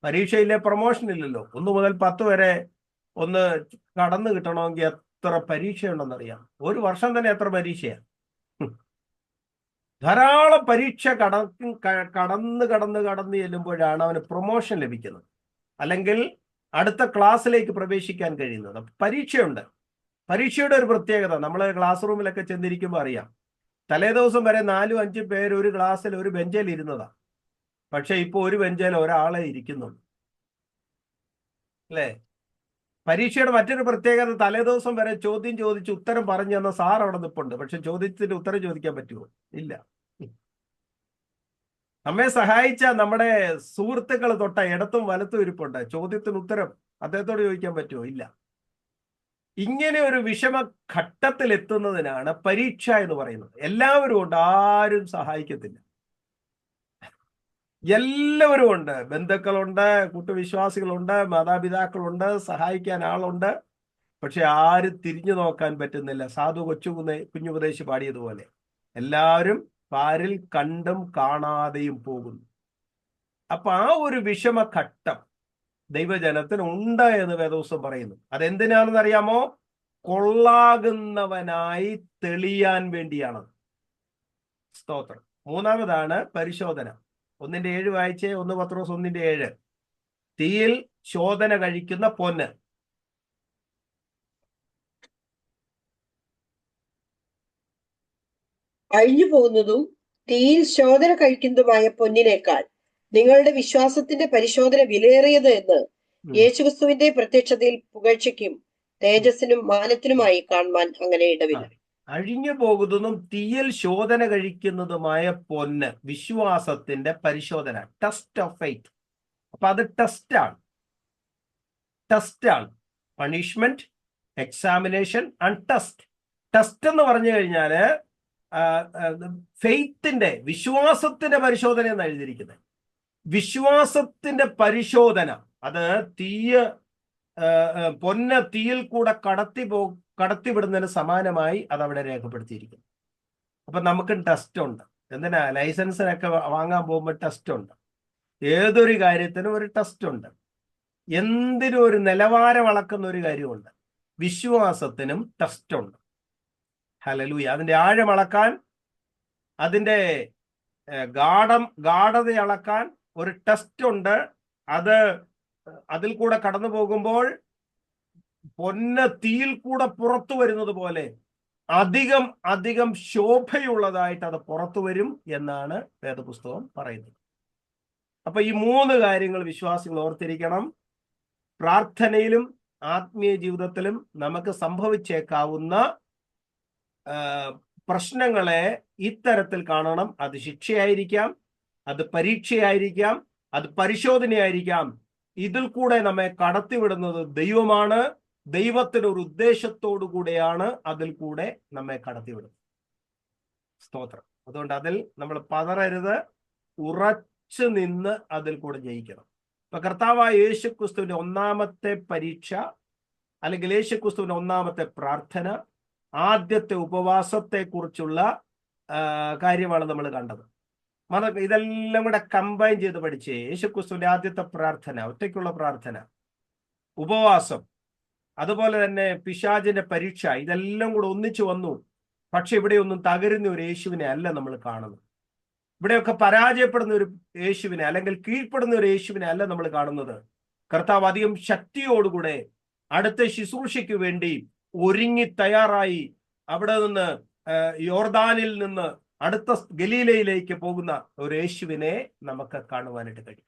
പരീക്ഷയിലെ പ്രൊമോഷൻ ഇല്ലല്ലോ. 1 മുതൽ 10 വരെ ഒന്ന് കടന്നു കിട്ടണമെങ്കിൽ എത്ര പരീക്ഷയുണ്ടെന്നറിയാം. ഒരു വർഷം തന്നെ എത്ര പരീക്ഷയാണ്. ധാരാളം പരീക്ഷ കടന്ന് ചെല്ലുമ്പോഴാണ് അവന് പ്രൊമോഷൻ ലഭിക്കുന്നത്, അല്ലെങ്കിൽ അടുത്ത ക്ലാസ്സിലേക്ക് പ്രവേശിക്കാൻ കഴിയുന്നത്. പരീക്ഷയുണ്ട്. പരീക്ഷയുടെ ഒരു പ്രത്യേകത, നമ്മൾ ക്ലാസ് റൂമിലൊക്കെ ചെന്നിരിക്കുമ്പോൾ അറിയാം. തലേ ദിവസം വരെ 4-5 പേര് ഒരു ക്ലാസ്സിൽ ഒരു ബെഞ്ചിൽ ഇരുന്നതാ. പക്ഷെ ഇപ്പൊ ഒരു ബെഞ്ചിൽ ഒരാളെ ഇരിക്കുന്നുള്ളൂ, അല്ലേ? പരീക്ഷയുടെ മറ്റൊരു പ്രത്യേകത, തലേ ദിവസം വരെ ചോദ്യം ചോദിച്ച് ഉത്തരം പറഞ്ഞു തന്ന സാർ അവിടെ നിൽപ്പുണ്ട്. പക്ഷെ ചോദ്യത്തിന്റെ ഉത്തരം ചോദിക്കാൻ പറ്റുമോ? ഇല്ല. നമ്മെ സഹായിച്ച നമ്മുടെ സുഹൃത്തുക്കൾ തൊട്ട ഇടത്തും വലത്തും ഇരിപ്പുണ്ട്. ചോദ്യത്തിന് ഉത്തരം അദ്ദേഹത്തോട് ചോദിക്കാൻ പറ്റുമോ? ഇല്ല. ഇങ്ങനെ ഒരു വിഷമഘട്ടത്തിൽ എത്തുന്നതിനാണ് പരീക്ഷ എന്ന് പറയുന്നത്. എല്ലാവരും ഉണ്ട്, ആരും സഹായിക്കത്തില്ല. എല്ലാവരും ഉണ്ട്. ബന്ധുക്കളുണ്ട്, കൂട്ടുവിശ്വാസികളുണ്ട്, മാതാപിതാക്കളുണ്ട്, സഹായിക്കാൻ ആളുണ്ട്. പക്ഷെ ആരും തിരിഞ്ഞു നോക്കാൻ പറ്റുന്നില്ല. സാധു കുഞ്ഞുപദേശി പാടിയതുപോലെ എല്ലാവരും പാരിൽ കണ്ടും കാണാതെയും പോകുന്നു. അപ്പൊ ആ ഒരു വിഷമഘട്ടം ദൈവജനത്തിന് ഉണ്ട് എന്ന് വേദപുസ്തകം പറയുന്നു. അതെന്തിനാണെന്ന് അറിയാമോ? കൊള്ളാകുന്നവനായി തെളിയാൻ വേണ്ടിയാണ്. സ്തോത്രം. മൂന്നാമതാണ് പരിശോധന. 1:7 വായിച്ചേ. 1 പത്രോസ് 1:7. തീയിൽ ശോധന കഴിക്കുന്ന പൊന്ന്. അഴിഞ്ഞു പോകുന്നതും തീയിൽ ശോധന കഴിക്കുന്നതുമായ പൊന്നിനേക്കാൾ നിങ്ങളുടെ വിശ്വാസത്തിന്റെ പരിശോധന വിലയേറിയത് എന്ന് യേശുക്രിസ്തുവിന്റെ പ്രത്യക്ഷതയിൽ പുകഴ്ചയ്ക്കും തേജസ്സിനും മാനത്തിനുമായി കാണുവാൻ അങ്ങനെ ഇടവില്ല. അഴിഞ്ഞു പോകുന്നതും തീയിൽ ശോധന കഴിക്കുന്നതുമായ പൊന്ന്, വിശ്വാസത്തിന്റെ പരിശോധന, ടെസ്റ്റ് ഓഫ് ഫെയ്ത്ത്. അപ്പൊ അത് ടെസ്റ്റാണ്. Punishment, examination and test. Test എന്ന് പറഞ്ഞു കഴിഞ്ഞാല് ഫെയ്ത്തിന്റെ, വിശ്വാസത്തിന്റെ പരിശോധന എന്ന് എഴുതിയിരിക്കുന്നത്. വിശ്വാസത്തിന്റെ പരിശോധന, അത് പൊന്ന് തീയിൽ കൂടെ കടത്തിവിടുന്നതിന് സമാനമായി അതവിടെ രേഖപ്പെടുത്തിയിരിക്കുന്നു. അപ്പൊ നമുക്ക് ടെസ്റ്റ് ഉണ്ട്. എന്തിനാ? ലൈസൻസിനൊക്കെ വാങ്ങാൻ പോകുമ്പോൾ ടെസ്റ്റ് ഉണ്ട്. ഏതൊരു കാര്യത്തിനും ഒരു ടെസ്റ്റ് ഉണ്ട്. എന്തിനും ഒരു നിലവാരം അളക്കുന്ന ഒരു കാര്യമുണ്ട്. വിശ്വാസത്തിനും ടെസ്റ്റ് ഉണ്ട്. ഹല്ലേലൂയ. അതിന്റെ ആഴം അളക്കാൻ, അതിന്റെ ഗാഢത അളക്കാൻ ഒരു ടെസ്റ്റ് ഉണ്ട്. അതിൽ കൂടെ കടന്നു പോകുമ്പോൾ പൊന്ന് തീയിൽ കൂടെ പുറത്തു വരുന്നത് പോലെ അധികം ശോഭയുള്ളതായിട്ട് അത് പുറത്തു വരും എന്നാണ് വേദപുസ്തകം പറയുന്നത്. അപ്പൊ ഈ 3 കാര്യങ്ങൾ വിശ്വാസികൾ ഓർത്തിരിക്കണം. പ്രാർത്ഥനയിലും ആത്മീയ ജീവിതത്തിലും നമുക്ക് സംഭവിച്ചേക്കാവുന്ന പ്രശ്നങ്ങളെ ഇത്തരത്തിൽ കാണണം. അത് ശിക്ഷയായിരിക്കാം, അത് പരീക്ഷയായിരിക്കാം, അത് പരിശോധനയായിരിക്കാം. ഇതിൽ കൂടെ നമ്മെ കടത്തിവിടുന്നത് ദൈവമാണ്. ദൈവത്തിന് ഒരു ഉദ്ദേശത്തോടു കൂടെയാണ് അതിൽ കൂടെ നമ്മെ കടത്തിവിടുന്നത്. സ്തോത്രം. അതുകൊണ്ട് അതിൽ നമ്മൾ പതറരുത്, ഉറച്ചു നിന്ന് അതിൽ കൂടെ ജയിക്കണം. ഇപ്പൊ കർത്താവായ യേശുക്രിസ്തുവിന്റെ ഒന്നാമത്തെ പരീക്ഷ, അല്ലെങ്കിൽ യേശുക്രിസ്തുവിന്റെ ഒന്നാമത്തെ പ്രാർത്ഥന, ആദ്യത്തെ ഉപവാസത്തെ കുറിച്ചുള്ള കാര്യമാണ് നമ്മൾ കണ്ടത്. ഇതെല്ലാം കൂടെ കമ്പൈൻ ചെയ്ത് പഠിച്ചേ. യേശുക്രിസ്തുവിന്റെ ആദ്യത്തെ പ്രാർത്ഥന, ഒറ്റയ്ക്കുള്ള പ്രാർത്ഥന, ഉപവാസം, അതുപോലെ തന്നെ പിശാചിന്റെ പരീക്ഷ, ഇതെല്ലാം കൂടെ ഒന്നിച്ചു വന്നു. പക്ഷെ ഇവിടെ ഒന്നും തകരുന്ന ഒരു യേശുവിനെ അല്ല നമ്മൾ കാണുന്നത്. ഇവിടെയൊക്കെ പരാജയപ്പെടുന്ന ഒരു യേശുവിനെ, അല്ലെങ്കിൽ കീഴ്പ്പെടുന്ന ഒരു യേശുവിനെ അല്ല നമ്മൾ കാണുന്നത്. കർത്താവ് അധികം ശക്തിയോടുകൂടെ അടുത്ത ശുശ്രൂഷയ്ക്ക് വേണ്ടി ഒരുങ്ങി തയ്യാറായി അവിടെ നിന്ന് യോർദാനിൽ നിന്ന് അടുത്ത ഗലീലയിലേക്ക് പോകുന്ന ഒരു യേശുവിനെ നമുക്ക് കാണുവാനായിട്ട് കഴിയും.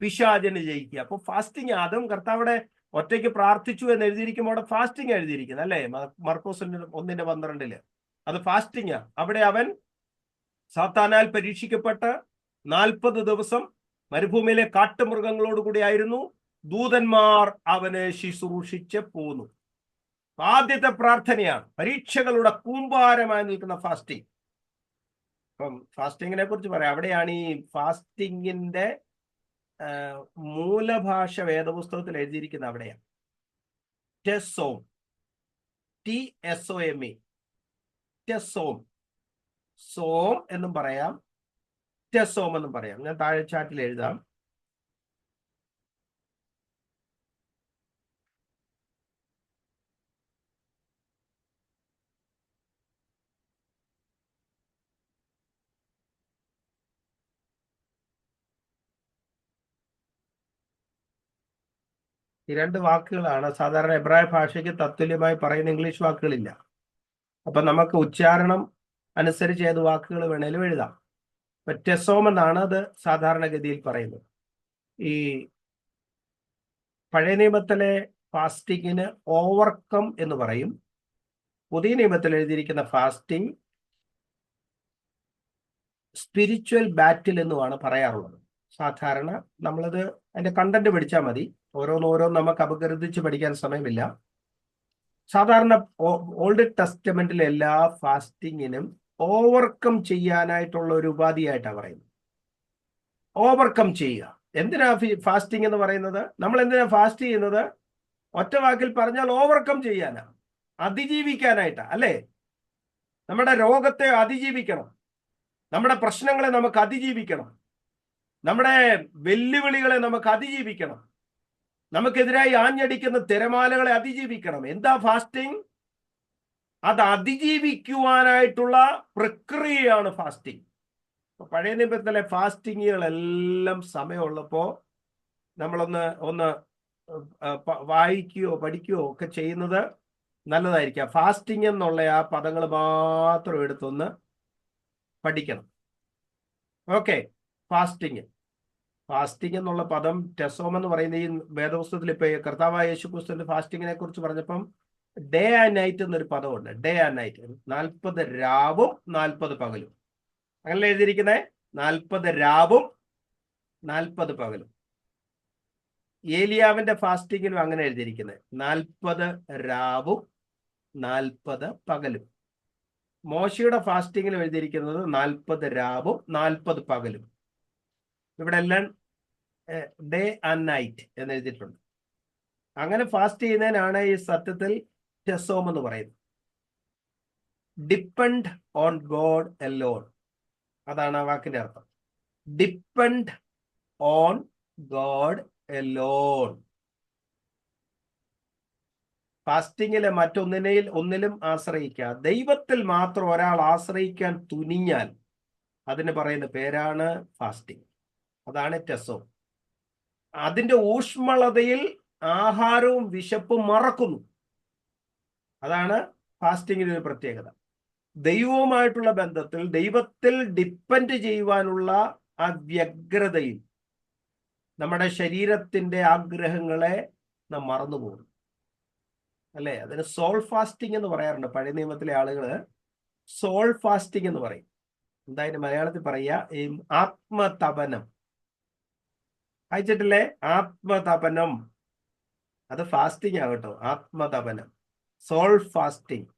പിശാചിനെ ജയിക്കുക. അപ്പൊ ഫാസ്റ്റിംഗ്, അതും കർത്താവിടെ ഒറ്റയ്ക്ക് പ്രാർത്ഥിച്ചു എന്ന് എഴുതിയിരിക്കുമ്പോൾ അവിടെ ഫാസ്റ്റിംഗ് എഴുതിയിരിക്കുന്നത് അല്ലേ? മർക്കോസ് 1:12 അത് ഫാസ്റ്റിംഗ്. അവിടെ അവൻ സാത്താനാൽ പരീക്ഷിക്കപ്പെട്ട് 40 ദിവസം മരുഭൂമിയിലെ കാട്ടുമൃഗങ്ങളോട് കൂടി ആയിരുന്നു. ദൂതന്മാർ അവനെ ശുശ്രൂഷിച്ച് പോന്നു. ആദ്യത്തെ പ്രാർത്ഥനയാണ് പരീക്ഷകളുടെ കൂമ്പാരമായി നിൽക്കുന്ന ഫാസ്റ്റിംഗ്. അപ്പം ഫാസ്റ്റിങ്ങിനെ കുറിച്ച് പറയാം. അവിടെയാണ് ഈ ഫാസ്റ്റിങ്ങിന്റെ മൂലഭാഷ വേദപുസ്തകത്തിൽ എഴുതിയിരിക്കുന്നത്. അവിടെയാണ് ടെസോം, TSOME, ടെസോം. സോം എന്നും പറയാം, ടെസോം എന്നും പറയാം. ഞാൻ താഴെ ചാറ്റിൽ എഴുതാം. ഈ 2 വാക്കുകളാണ്. സാധാരണ എബ്രായ ഭാഷയ്ക്ക് തത്തുല്യമായി പറയുന്ന ഇംഗ്ലീഷ് വാക്കുകളില്ല. അപ്പൊ നമുക്ക് ഉച്ചാരണം അനുസരിച്ച് ഏത് വാക്കുകൾ വേണേലും എഴുതാം. ഇപ്പൊ ടെസോം എന്നാണ് അത് സാധാരണഗതിയിൽ പറയുന്നത്. ഈ പഴയ നിയമത്തിലെ ഫാസ്റ്റിങ്ങിന് ഓവർകം എന്ന് പറയും. പുതിയ നിയമത്തിൽ എഴുതിയിരിക്കുന്ന ഫാസ്റ്റിംഗ് സ്പിരിച്വൽ ബാറ്റിൽ എന്നുമാണ് പറയാറുള്ളത്. സാധാരണ നമ്മളത് അതിന്റെ കണ്ടന്റ് പഠിച്ചാൽ മതി. ഓരോന്നോരോന്ന് നമുക്ക് അപഗ്രഥിച്ച് പഠിക്കാൻ സമയമില്ല. സാധാരണ ഓൾഡ് ടെസ്റ്റമെന്റിലെ എല്ലാ ഫാസ്റ്റിങ്ങിനും ഓവർകം ചെയ്യാനായിട്ടുള്ള ഒരു ഉപാധിയായിട്ടാണ് പറയുന്നത്. ഓവർകം ചെയ്യുക. എന്തിനാ ഫാസ്റ്റിംഗ് എന്ന് പറയുന്നത്? നമ്മൾ എന്തിനാ ഫാസ്റ്റ് ചെയ്യുന്നത്? ഒറ്റ വാക്കിൽ പറഞ്ഞാൽ ഓവർകം ചെയ്യാനാ, അതിജീവിക്കാനായിട്ടാ, അല്ലേ? നമ്മുടെ രോഗത്തെ അതിജീവിക്കണം, നമ്മുടെ പ്രശ്നങ്ങളെ നമുക്ക് അതിജീവിക്കണം, നമ്മുടെ വെല്ലുവിളികളെ നമുക്ക് അതിജീവിക്കണം, നമുക്കെതിരായി ആഞ്ഞടിക്കുന്ന തിരമാലകളെ അതിജീവിക്കണം. എന്താ ഫാസ്റ്റിംഗ്? അത് അതിജീവിക്കുവാനായിട്ടുള്ള പ്രക്രിയയാണ് ഫാസ്റ്റിംഗ്. പഴയ നിയമത്തിലെ ഫാസ്റ്റിങ്ങുകളെല്ലാം സമയമുള്ളപ്പോ നമ്മളൊന്ന് വായിക്കുകയോ പഠിക്കുകയോ ഒക്കെ ചെയ്യുന്നത് നല്ലതായിരിക്കാം. ഫാസ്റ്റിംഗ് എന്നുള്ള ആ പദങ്ങൾ മാത്രം എടുത്തൊന്ന് പഠിക്കണം. ഓക്കെ, ഫാസ്റ്റിംഗ് എന്നുള്ള പദം ടെസോം എന്ന് പറയുന്ന ഈ വേദപുസ്തകത്തിൽ ഇപ്പൊ കർത്താവായ യേശുക്രിസ്തുവിന്റെ ഫാസ്റ്റിങ്ങിനെ കുറിച്ച് പറഞ്ഞപ്പം ഡേ ആൻഡ് നൈറ്റ് എന്നൊരു പദമുണ്ട്. ഡേ ആൻഡ് നൈറ്റ്, 40 രാവും 40 പകലും. അങ്ങനെ എഴുതിയിരിക്കുന്നത് 40 രാവും 40 പകലും. ഏലിയാവിന്റെ ഫാസ്റ്റിങ്ങിനും അങ്ങനെ എഴുതിയിരിക്കുന്നത് 40 രാവും 40 പകലും. മോശയുടെ ഫാസ്റ്റിങ്ങിൽ എഴുതിയിരിക്കുന്നത് 40 രാവും 40 പകലും. ഇവിടെ എല്ലാം ഡേ ആൻഡ് നൈറ്റ് എന്ന് എഴുതിയിട്ടുണ്ട്. അങ്ങനെ ഫാസ്റ്റ് ചെയ്യുന്നതിനാണ് ഈ സത്യത്തിൽ ടെസോം എന്ന് പറയുന്നത്. ഡിപ്പെൻഡ് ഓൺ ഗോഡ് എലോൺ, അതാണ് ആ വാക്കിന്റെ അർത്ഥം. Depend on God alone. ഫാസ്റ്റിങ്ങിലെ ഒന്നിലും ആശ്രയിക്കുക, ദൈവത്തിൽ മാത്രം ഒരാൾ ആശ്രയിക്കാൻ തുനിഞ്ഞാൽ അതിന് പറയുന്ന പേരാണ് ഫാസ്റ്റിംഗ്. അതാണ് ടെസോം. അതിന്റെ ഊഷ്മളതയിൽ ആഹാരവും വിശപ്പും മറക്കുന്നു. അതാണ് ഫാസ്റ്റിങ്ങിന്റെ ഒരു പ്രത്യേകത. ദൈവവുമായിട്ടുള്ള ബന്ധത്തിൽ, ദൈവത്തിൽ ഡിപ്പെൻഡ് ചെയ്യുവാനുള്ള ആ വ്യഗ്രതയിൽ നമ്മുടെ ശരീരത്തിന്റെ ആഗ്രഹങ്ങളെ നാം മറന്നുപോകും. അല്ലെ? അതിന് സോൾ ഫാസ്റ്റിംഗ് എന്ന് പറയാറുണ്ട്. പഴയ നിയമത്തിലെ ആളുകൾ സോൾ ഫാസ്റ്റിംഗ് എന്ന് പറയും. എന്തായാലും മലയാളത്തിൽ പറയുക ആത്മതപനം. അയച്ചിട്ടില്ലേ? ആത്മതപനം. അത് ഫാസ്റ്റിംഗ് ആകട്ടോ, ആത്മതപനം, സോൾ ഫാസ്റ്റിംഗ്.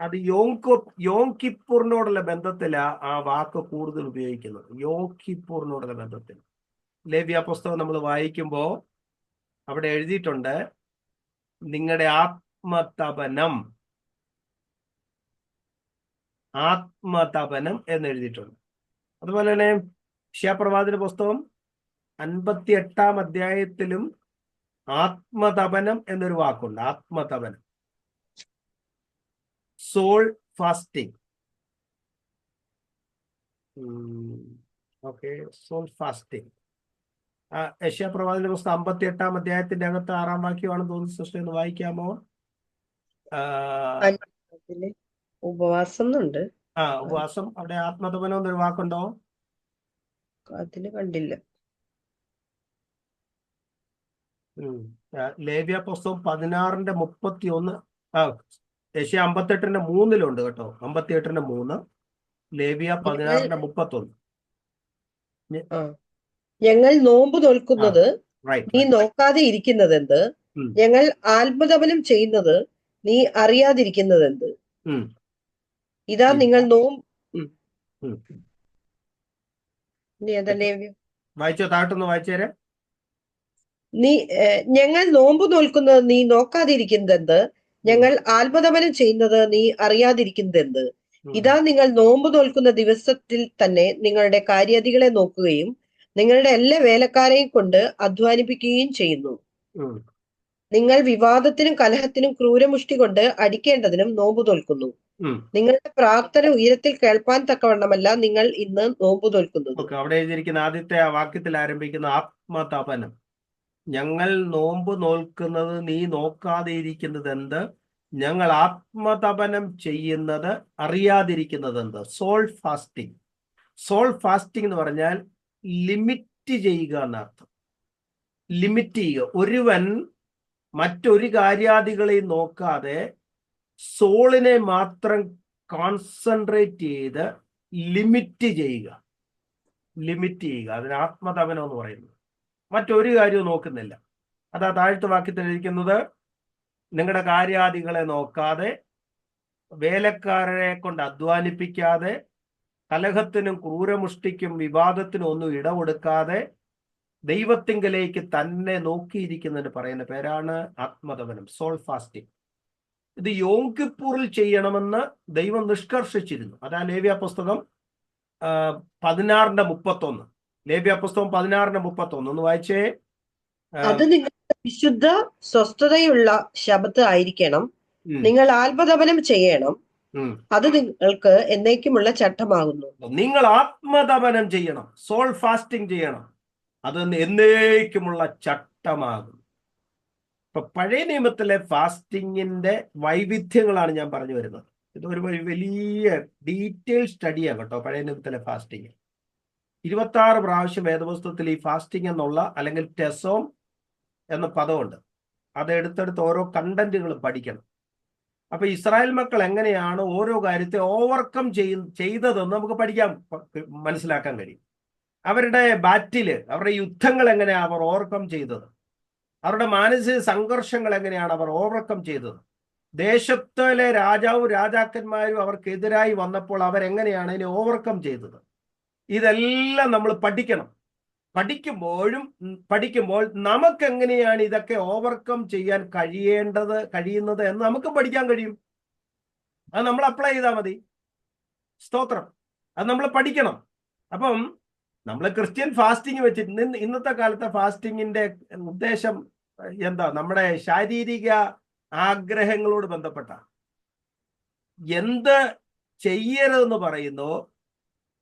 അത് യോം കിപ്പൂറിനോടുള്ള ബന്ധത്തിലാണ് ആ വാക്ക് കൂടുതൽ ഉപയോഗിക്കുന്നത്. യോം കിപ്പൂറിനോടുള്ള ബന്ധത്തിൽ ലേവ്യ പുസ്തകം നമ്മൾ വായിക്കുമ്പോൾ അവിടെ എഴുതിയിട്ടുണ്ട്, നിങ്ങളുടെ ആത്മതപനം എന്ന് എഴുതിയിട്ടുണ്ട്. അതുപോലെ തന്നെ യശയ്യാപ്രവാചകന്റെ പുസ്തകം 58-ാം അധ്യായത്തിലും ആത്മതപനം എന്നൊരു വാക്കുണ്ട്. ആത്മതപനം, soul fasting. Okay, soul fasting. യശയ്യാപ്രവാചകന്റെ പുസ്തകം 58-ാം അധ്യായത്തിന്റെ അകത്ത് 6-ാം വാക്യമാണെന്ന് തോന്നുന്നു. സിസ്റ്റർ ഒന്ന് വായിക്കാമോ? ഉപവാസം ഉണ്ട്. ഉപവാസം. അവിടെ ആത്മതപനം എന്നൊരു വാക്കുണ്ടോ? അതിന് കണ്ടില്ല. ലേവ്യ പുസ്തകം 16-31. യശയ്യാ 58-3 കേട്ടോ. 58-3, ലേവ്യ 16-31. ഞങ്ങൾ നോമ്പ് നോൽക്കുന്നത് നീ നോക്കാതെ ഇരിക്കുന്നതെന്ത്? ഞങ്ങൾ ആത്മതപനം ചെയ്യുന്നത് നീ അറിയാതിരിക്കുന്നതെന്ത്? ഇതാ നിങ്ങൾ വായിച്ചോ, താഴ്ത്തൊന്ന് വായിച്ചേരെ. ഞങ്ങൾ നോമ്പ് നോൽക്കുന്നത് നീ നോക്കാതിരിക്കുന്നതെന്ത്? ഞങ്ങൾ ആത്മതപനം ചെയ്യുന്നത് നീ അറിയാതിരിക്കുന്നതെന്ത്? ഇതാ നിങ്ങൾ നോമ്പ് നോൽക്കുന്ന ദിവസത്തിൽ തന്നെ നിങ്ങളുടെ കാര്യാദികളെ നോക്കുകയും നിങ്ങളുടെ എല്ലാ വേലക്കാരെയും കൊണ്ട് അധ്വാനിപ്പിക്കുകയും ചെയ്യുന്നു. നിങ്ങൾ വിവാദത്തിനും കലഹത്തിനും ക്രൂരമുഷ്ടി കൊണ്ട് അടിക്കേണ്ടതിനും നോമ്പ് നോൽക്കുന്നു. നിങ്ങളുടെ പ്രാർത്ഥന ഉയരത്തിൽ കേൾപ്പാൻ തക്കവണ്ണമല്ല നിങ്ങൾ ഇന്ന് നോമ്പ് നോൽക്കുന്നത്. അവിടെ എഴുതിയിരിക്കുന്ന ആദ്യത്തെ ആ വാക്യത്തിൽ ആരംഭിക്കുന്ന ആത്മതപനം. ഞങ്ങൾ നോമ്പ് നോൽക്കുന്നത് നീ നോക്കാതെ ഇരിക്കുന്നത് എന്ത്? ഞങ്ങൾ ആത്മതപനം ചെയ്യുന്നത് അറിയാതിരിക്കുന്നത് എന്ത്? Soul fasting. സോൾ ഫാസ്റ്റിംഗ് എന്ന് പറഞ്ഞാൽ ലിമിറ്റ് ചെയ്യുക എന്നർത്ഥം. ലിമിറ്റ് ചെയ്യുക. ഒരുവൻ മറ്റൊരു കാര്യാദികളെയും നോക്കാതെ സോളിനെ മാത്രം കോൺസെൻട്രേറ്റ് ചെയ്ത് ലിമിറ്റ് ചെയ്യുക. അതിന് ആത്മതപനം എന്ന് പറയുന്നത്. മറ്റൊരു കാര്യവും നോക്കുന്നില്ല. അതാ താഴത്തെ വാക്യത്തിൽ ഇരിക്കുന്നത്, നിങ്ങളുടെ കാര്യാദികളെ നോക്കാതെ, വേലക്കാരെ കൊണ്ട് അധ്വാനിപ്പിക്കാതെ, കലഹത്തിനും ക്രൂരമുഷ്ടിക്കും വിവാദത്തിനും ഒന്നും ഇടകൊടുക്കാതെ ദൈവത്തിങ്കലേക്ക് തന്നെ നോക്കിയിരിക്കുന്നതിന് പറയുന്ന പേരാണ് ആത്മതപനം, സോൾ ഫാസ്റ്റിംഗ്. ഇത് യോം കിപ്പൂറിൽ ചെയ്യണമെന്ന് ദൈവം നിഷ്കർഷിച്ചിരുന്നു. അതാ ലേവ്യ പുസ്തകം 16-31. ലേവ്യ പുസ്തകം 16-31 ഒന്ന് വായിച്ചേ. അത് നിങ്ങളുടെ വിശുദ്ധ സ്വസ്ഥതയുള്ള ശബത്ത് ആയിരിക്കണം. നിങ്ങൾ ആത്മതപനം ചെയ്യണം. അത് നിങ്ങൾക്ക് എന്നേക്കുമുള്ള ചട്ടമാകുന്നു. നിങ്ങൾ ആത്മതപനം ചെയ്യണം, സോൾ ഫാസ്റ്റിംഗ് ചെയ്യണം, അത് എന്നേക്കുമുള്ള ചട്ടമാകും. ഇപ്പൊ പഴയ നിയമത്തിലെ ഫാസ്റ്റിങ്ങിന്റെ വൈവിധ്യങ്ങളാണ് ഞാൻ പറഞ്ഞു വരുന്നത്. ഇതൊരു വലിയ ഡീറ്റെയിൽ സ്റ്റഡിയാണ് കേട്ടോ. പഴയ നിയമത്തിലെ ഫാസ്റ്റിങ് 26 പ്രാവശ്യം വേദപുസ്തകത്തിൽ ഈ ഫാസ്റ്റിംഗ് എന്നുള്ള അല്ലെങ്കിൽ ടെസോം എന്ന പദമുണ്ട്. അത് എടുത്തെടുത്ത് ഓരോ കണ്ടന്റുകളും പഠിക്കണം. അപ്പൊ ഇസ്രായേൽ മക്കൾ എങ്ങനെയാണ് ഓരോ കാര്യത്തെ ഓവർകം ചെയ്തതെന്ന് നമുക്ക് മനസ്സിലാക്കാൻ കഴിയും. അവരുടെ ബാറ്റില്, അവരുടെ യുദ്ധങ്ങൾ എങ്ങനെയാണ് അവർ ഓവർകം ചെയ്തത്, അവരുടെ മാനസിക സംഘർഷങ്ങൾ എങ്ങനെയാണ് അവർ ഓവർകം ചെയ്തത്, ദേശത്തിലെ രാജാവും രാജാക്കന്മാരും അവർക്കെതിരായി വന്നപ്പോൾ അവരെങ്ങനെയാണ് ഇതിനെ ഓവർകം ചെയ്തത്? ഇതെല്ലാം നമ്മൾ പഠിക്കണം. പഠിക്കുമ്പോൾ നമുക്ക് എങ്ങനെയാണ് ഇതൊക്കെ ഓവർകം ചെയ്യാൻ കഴിയുന്നത് എന്ന് നമുക്ക് പഠിക്കാൻ കഴിയും. അത് നമ്മൾ അപ്ലൈ ചെയ്താൽ മതി. സ്തോത്രം. അത് നമ്മൾ പഠിക്കണം. അപ്പം നമ്മൾ ക്രിസ്ത്യൻ ഫാസ്റ്റിംഗ് വെച്ചിട്ട് ഇന്നത്തെ കാലത്തെ ഫാസ്റ്റിങ്ങിന്റെ ഉദ്ദേശം എന്താ? നമ്മുടെ ശാരീരിക ആഗ്രഹങ്ങളോട് ബന്ധപ്പെട്ട എന്ത് ചെയ്യരുതെന്ന് പറയുന്നോ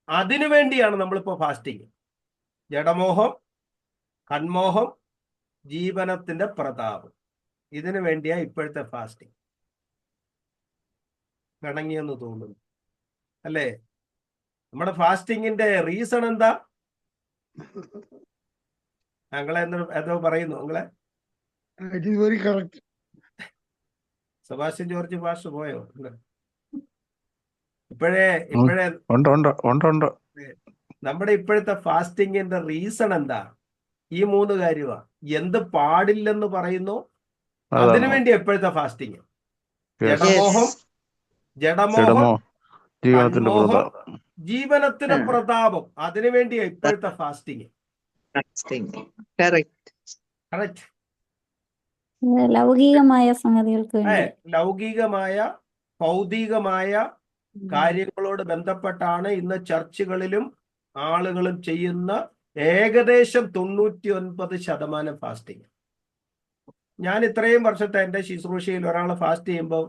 അതിനു വേണ്ടിയാണ് നമ്മളിപ്പോ ഫാസ്റ്റിംഗ്. ജഡമോഹം, കൺമോഹം, ജീവനത്തിന്റെ പ്രതാപം, ഇതിനു വേണ്ടിയാ ഇപ്പോഴത്തെ ഫാസ്റ്റിംഗ്. പിണങ്ങിയെന്ന് തോന്നുന്നു അല്ലേ? നമ്മുടെ ഫാസ്റ്റിങ്ങിന്റെ റീസൺ എന്താ? ഞങ്ങളെ എന്തോ പറയുന്നു നിങ്ങളെ? സെബാസ്റ്റ്യൻ ജോർജ് പാസ്റ്റർ പോയോ? ഇപ്പോഴേ നമ്മുടെ ഇപ്പോഴത്തെ ഫാസ്റ്റിങ്ങിന്റെ റീസൺ എന്താ? ഈ 3 കാര്യമാ. എന്ത് പാടില്ലെന്ന് പറയുന്നു അതിനുവേണ്ടി എപ്പോഴത്തെ ഫാസ്റ്റിങ്. ജഡമോഹം, കൺമോഹം, ജീവനത്തിന് പ്രതാപം, അതിനുവേണ്ടി ഇപ്പോഴത്തെ ഫാസ്റ്റിങ്. കറക്റ്റ്. ലൗകികമായ സംഗതികൾക്ക് വേണ്ടി, ലൗകികമായ ഭൗതികമായ കാര്യങ്ങളോട് ബന്ധപ്പെട്ടാണ് ഇന്ന് ചർച്ചുകളിലും ആളുകളും ചെയ്യുന്ന ഏകദേശം 99% ഫാസ്റ്റിംഗ്. ഞാൻ ഇത്രയും വർഷത്തെ എൻ്റെ ശുശ്രൂഷയിൽ ഒരാൾ ഫാസ്റ്റ് ചെയ്യുമ്പോൾ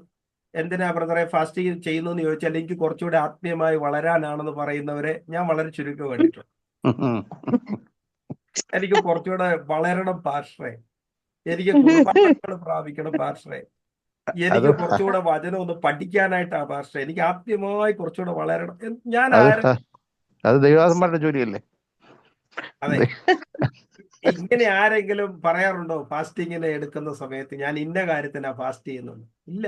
എന്തിനാ ബ്രദറെ ഫാസ്റ്റ് ചെയ്യുന്നു എന്ന് ചോദിച്ചാൽ എനിക്ക് കുറച്ചുകൂടെ ആത്മീയമായി വളരാനാണെന്ന് പറയുന്നവരെ ഞാൻ വളരെ ചുരുക്കം കണ്ടിട്ടുണ്ട്. എനിക്ക് കുറച്ചുകൂടെ വളരണം പാസ്റ്ററെ, എനിക്ക് കുർബാനകൾ പ്രാപിക്കണം പാസ്റ്ററെ, എനിക്ക് കുറച്ചുകൂടെ വചനം ഒന്ന് പഠിക്കാനായിട്ടാ പാസ്റ്ററെ, എനിക്ക് ആത്മീയമായി കുറച്ചുകൂടെ വളരണം. ഞാൻ ദൈവദാസന്മാരുടെ ജോലിയല്ലേ? അതെ. ഇങ്ങനെ ആരെങ്കിലും പറയാറുണ്ടോ ഫാസ്റ്റിങ്ങിനെ എടുക്കുന്ന സമയത്ത് ഞാൻ ഇന്ന കാര്യത്തിനാ ഫാസ്റ്റ് ചെയ്യുന്നത്? ഇല്ല,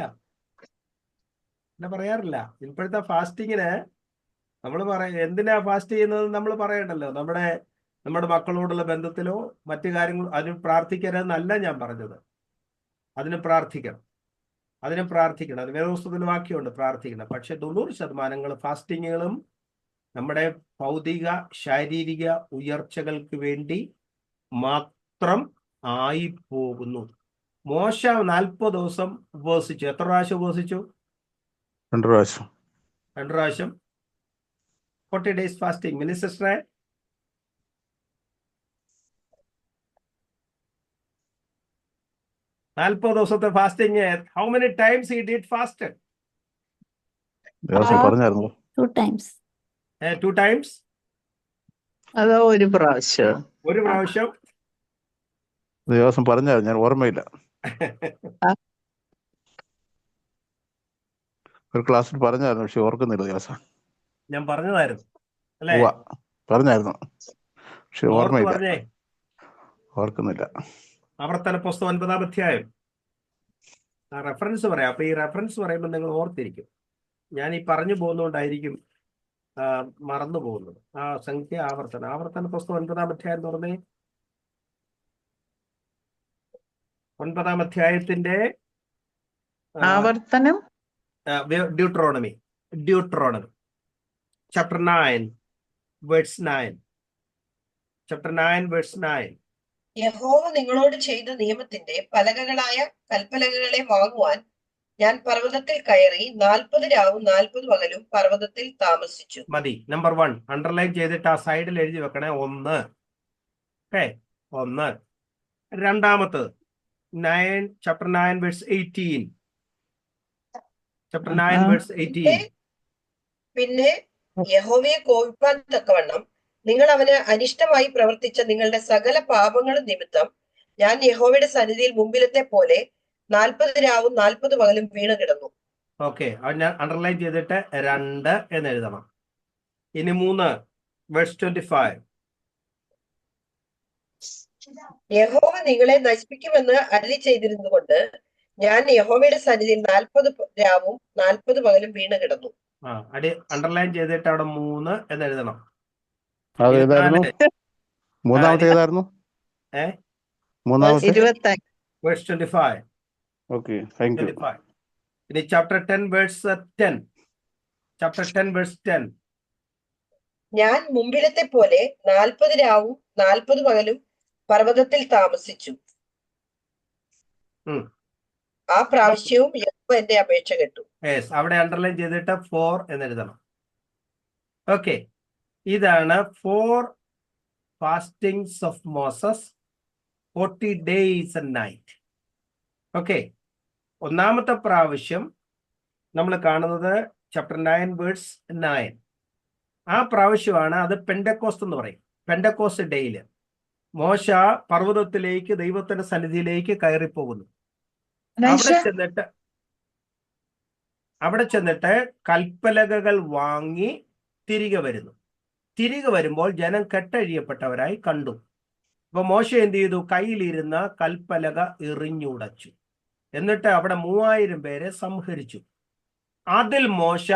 പറയാറില്ല. ഇപ്പോഴത്തെ ഫാസ്റ്റിങ്ങിന് നമ്മൾ എന്തിനാ ഫാസ്റ്റ് ചെയ്യുന്നത് നമ്മൾ പറയണ്ടല്ലോ. നമ്മുടെ മക്കളോടുള്ള ബന്ധത്തിലോ മറ്റു കാര്യങ്ങൾ അതിന് പ്രാർത്ഥിക്കരുതെന്നല്ല ഞാൻ പറഞ്ഞത്. അതിന് പ്രാർത്ഥിക്കണം. അത് വേദപുസ്തകത്തിൽ വാക്യമുണ്ട്, പ്രാർത്ഥിക്കണം. പക്ഷെ 90% ഫാസ്റ്റിങ്ങുകളും നമ്മുടെ ഭൗതിക ശാരീരിക ഉയർച്ചകൾക്ക് വേണ്ടി മാത്രം ആയി പോകുന്നു. മോശ 40 ദിവസം ഉപവസിച്ചു. എത്ര പ്രാവശ്യം ഉപവസിച്ചു? 2 പ്രാവശ്യം. 2 പ്രാവശ്യം. 40 days ഫാസ്റ്റിംഗ്. മിനിസ്റ്ററെ, ദിവസത്തെ fasting how many times he did fast? പറഞ്ഞായിരുന്നു 2 times. 2 times? അതോ ഒരു പ്രാവശ്യം? ഒരു പ്രാവശ്യം. ദിവസം പറഞ്ഞായിരുന്നു, ഞാൻ ഓർമ്മയില്ല. ഒരു ക്ലാസ്സിൽ പറഞ്ഞായിരുന്നു, പക്ഷെ ഓർക്കുന്നില്ല ദിവസം. ഞാൻ പറഞ്ഞതായിരുന്നു അല്ലേ? പറഞ്ഞായിരുന്നു, പക്ഷെ ഓർമ്മയില്ല, പറഞ്ഞേ, ഓർക്കുന്നില്ല. ആവർത്തന പുസ്തകം 9-ാം അധ്യായം. റെഫറൻസ് പറയാം. അപ്പൊ ഈ റെഫറൻസ് പറയുമ്പോൾ നിങ്ങൾ ഓർത്തിരിക്കും. ഞാൻ ഈ പറഞ്ഞു പോകുന്നതുകൊണ്ടായിരിക്കും മറന്നു പോകുന്നത്. ആ സംഖ്യ ആവർത്തന പുസ്തകം 9-ാം അധ്യായം എന്ന് പറഞ്ഞേ. 9-ാം അധ്യായത്തിന്റെ ആവർത്തനം, Deuteronomy chapter 9 verse 9. chapter 9 verse 9. യഹോവ നിങ്ങളോട് ചെയ്ത നിയമത്തിന്റെ പലകകളായ കൽപ്പലകകളെ വാങ്ങുവാൻ ഞാൻ പർവ്വതത്തിൽ കയറി 40 രാവും 40 പകലും പർവ്വതത്തിൽ താമസിച്ചു. മതി. നമ്പർ 1 അണ്ടർലൈൻ ചെയ്തിട്ട് ആ സൈഡിൽ എഴുതി വെക്കണേ. 1. 1. രണ്ടാമത്തത് chapter 9 verse 18. chapter 9 verse 18. പിന്നെ യഹോവയെ കോപിപ്പാൻ തക്കവണ്ണം നിങ്ങൾ അവന് അനിഷ്ടമായി പ്രവർത്തിച്ച നിങ്ങളുടെ സകല പാപങ്ങളും നിമിത്തം ഞാൻ യഹോവയുടെ സന്നിധിയിൽ മുമ്പിലത്തെ പോലെ 40 രാവും 40 പകലും വീണ് കിടന്നു. ഓക്കെ, അത് ഞാൻ അണ്ടർലൈൻ ചെയ്തിട്ട് 2 എന്ന് എഴുതണം. ഇനി 3 verse 25. യഹോവ നിങ്ങളെ നശിപ്പിക്കുമെന്ന് അരുളി ചെയ്തിരുന്നു കൊണ്ട് ഞാൻ യഹോവയുടെ സന്നിധിയിൽ 40 രാവും 40 പകലും വീണ് കിടന്നു. അണ്ടർലൈൻ ചെയ്തിട്ട് അവിടെ 3 എന്ന് എഴുതണം. മൂന്നാമത്തെ ഏതായിരുന്നു? verse 25. Okay, thank you. ഇനി ചാപ്റ്റർ 10 വേഴ്സ് 10. Chapter 10 verse 10. ഞാൻ മുമ്പിലത്തെ പോലെ 40 രാവും 40 പകലും പർവ്വതത്തിൽ താമസിച്ചു. ആ പ്രാവശ്യവും യഹോവ എന്റെ അപേക്ഷ കേട്ടു. അവിടെ അണ്ടർലൈൻ ചെയ്തിട്ട് 4 എന്നെഴുതണം. ഓക്കെ, ഇതാണ് 4 fastings of Moses, 40 days and night. Okay, ഒന്നാമത്തെ പ്രാവശ്യം നമ്മൾ കാണുന്നത് ചാപ്റ്റർ 9 വേഴ്സ് 9. ആ പ്രാവശ്യമാണ്, അത് പെൻഡക്കോസ്റ്റ് എന്ന് പറയും. പെൻഡക്കോസ്റ്റ് ഡേയില് മോശ പർവ്വതത്തിലേക്ക് ദൈവത്തിന്റെ സന്നിധിയിലേക്ക് കയറിപ്പോകുന്നു. അവിടെ ചെന്നിട്ട് കൽപ്പലകകൾ വാങ്ങി തിരികെ വരുന്നു. തിരികെ വരുമ്പോൾ ജനം കെട്ടഴിയപ്പെട്ടവരായി കണ്ടു. അപ്പൊ മോശ എന്ത് ചെയ്തു? കയ്യിലിരുന്ന കൽപ്പലക എറിഞ്ഞുടച്ചു. എന്നിട്ട് അവിടെ 3000 പേരെ സംഹരിച്ചു. അതിൽ മോശ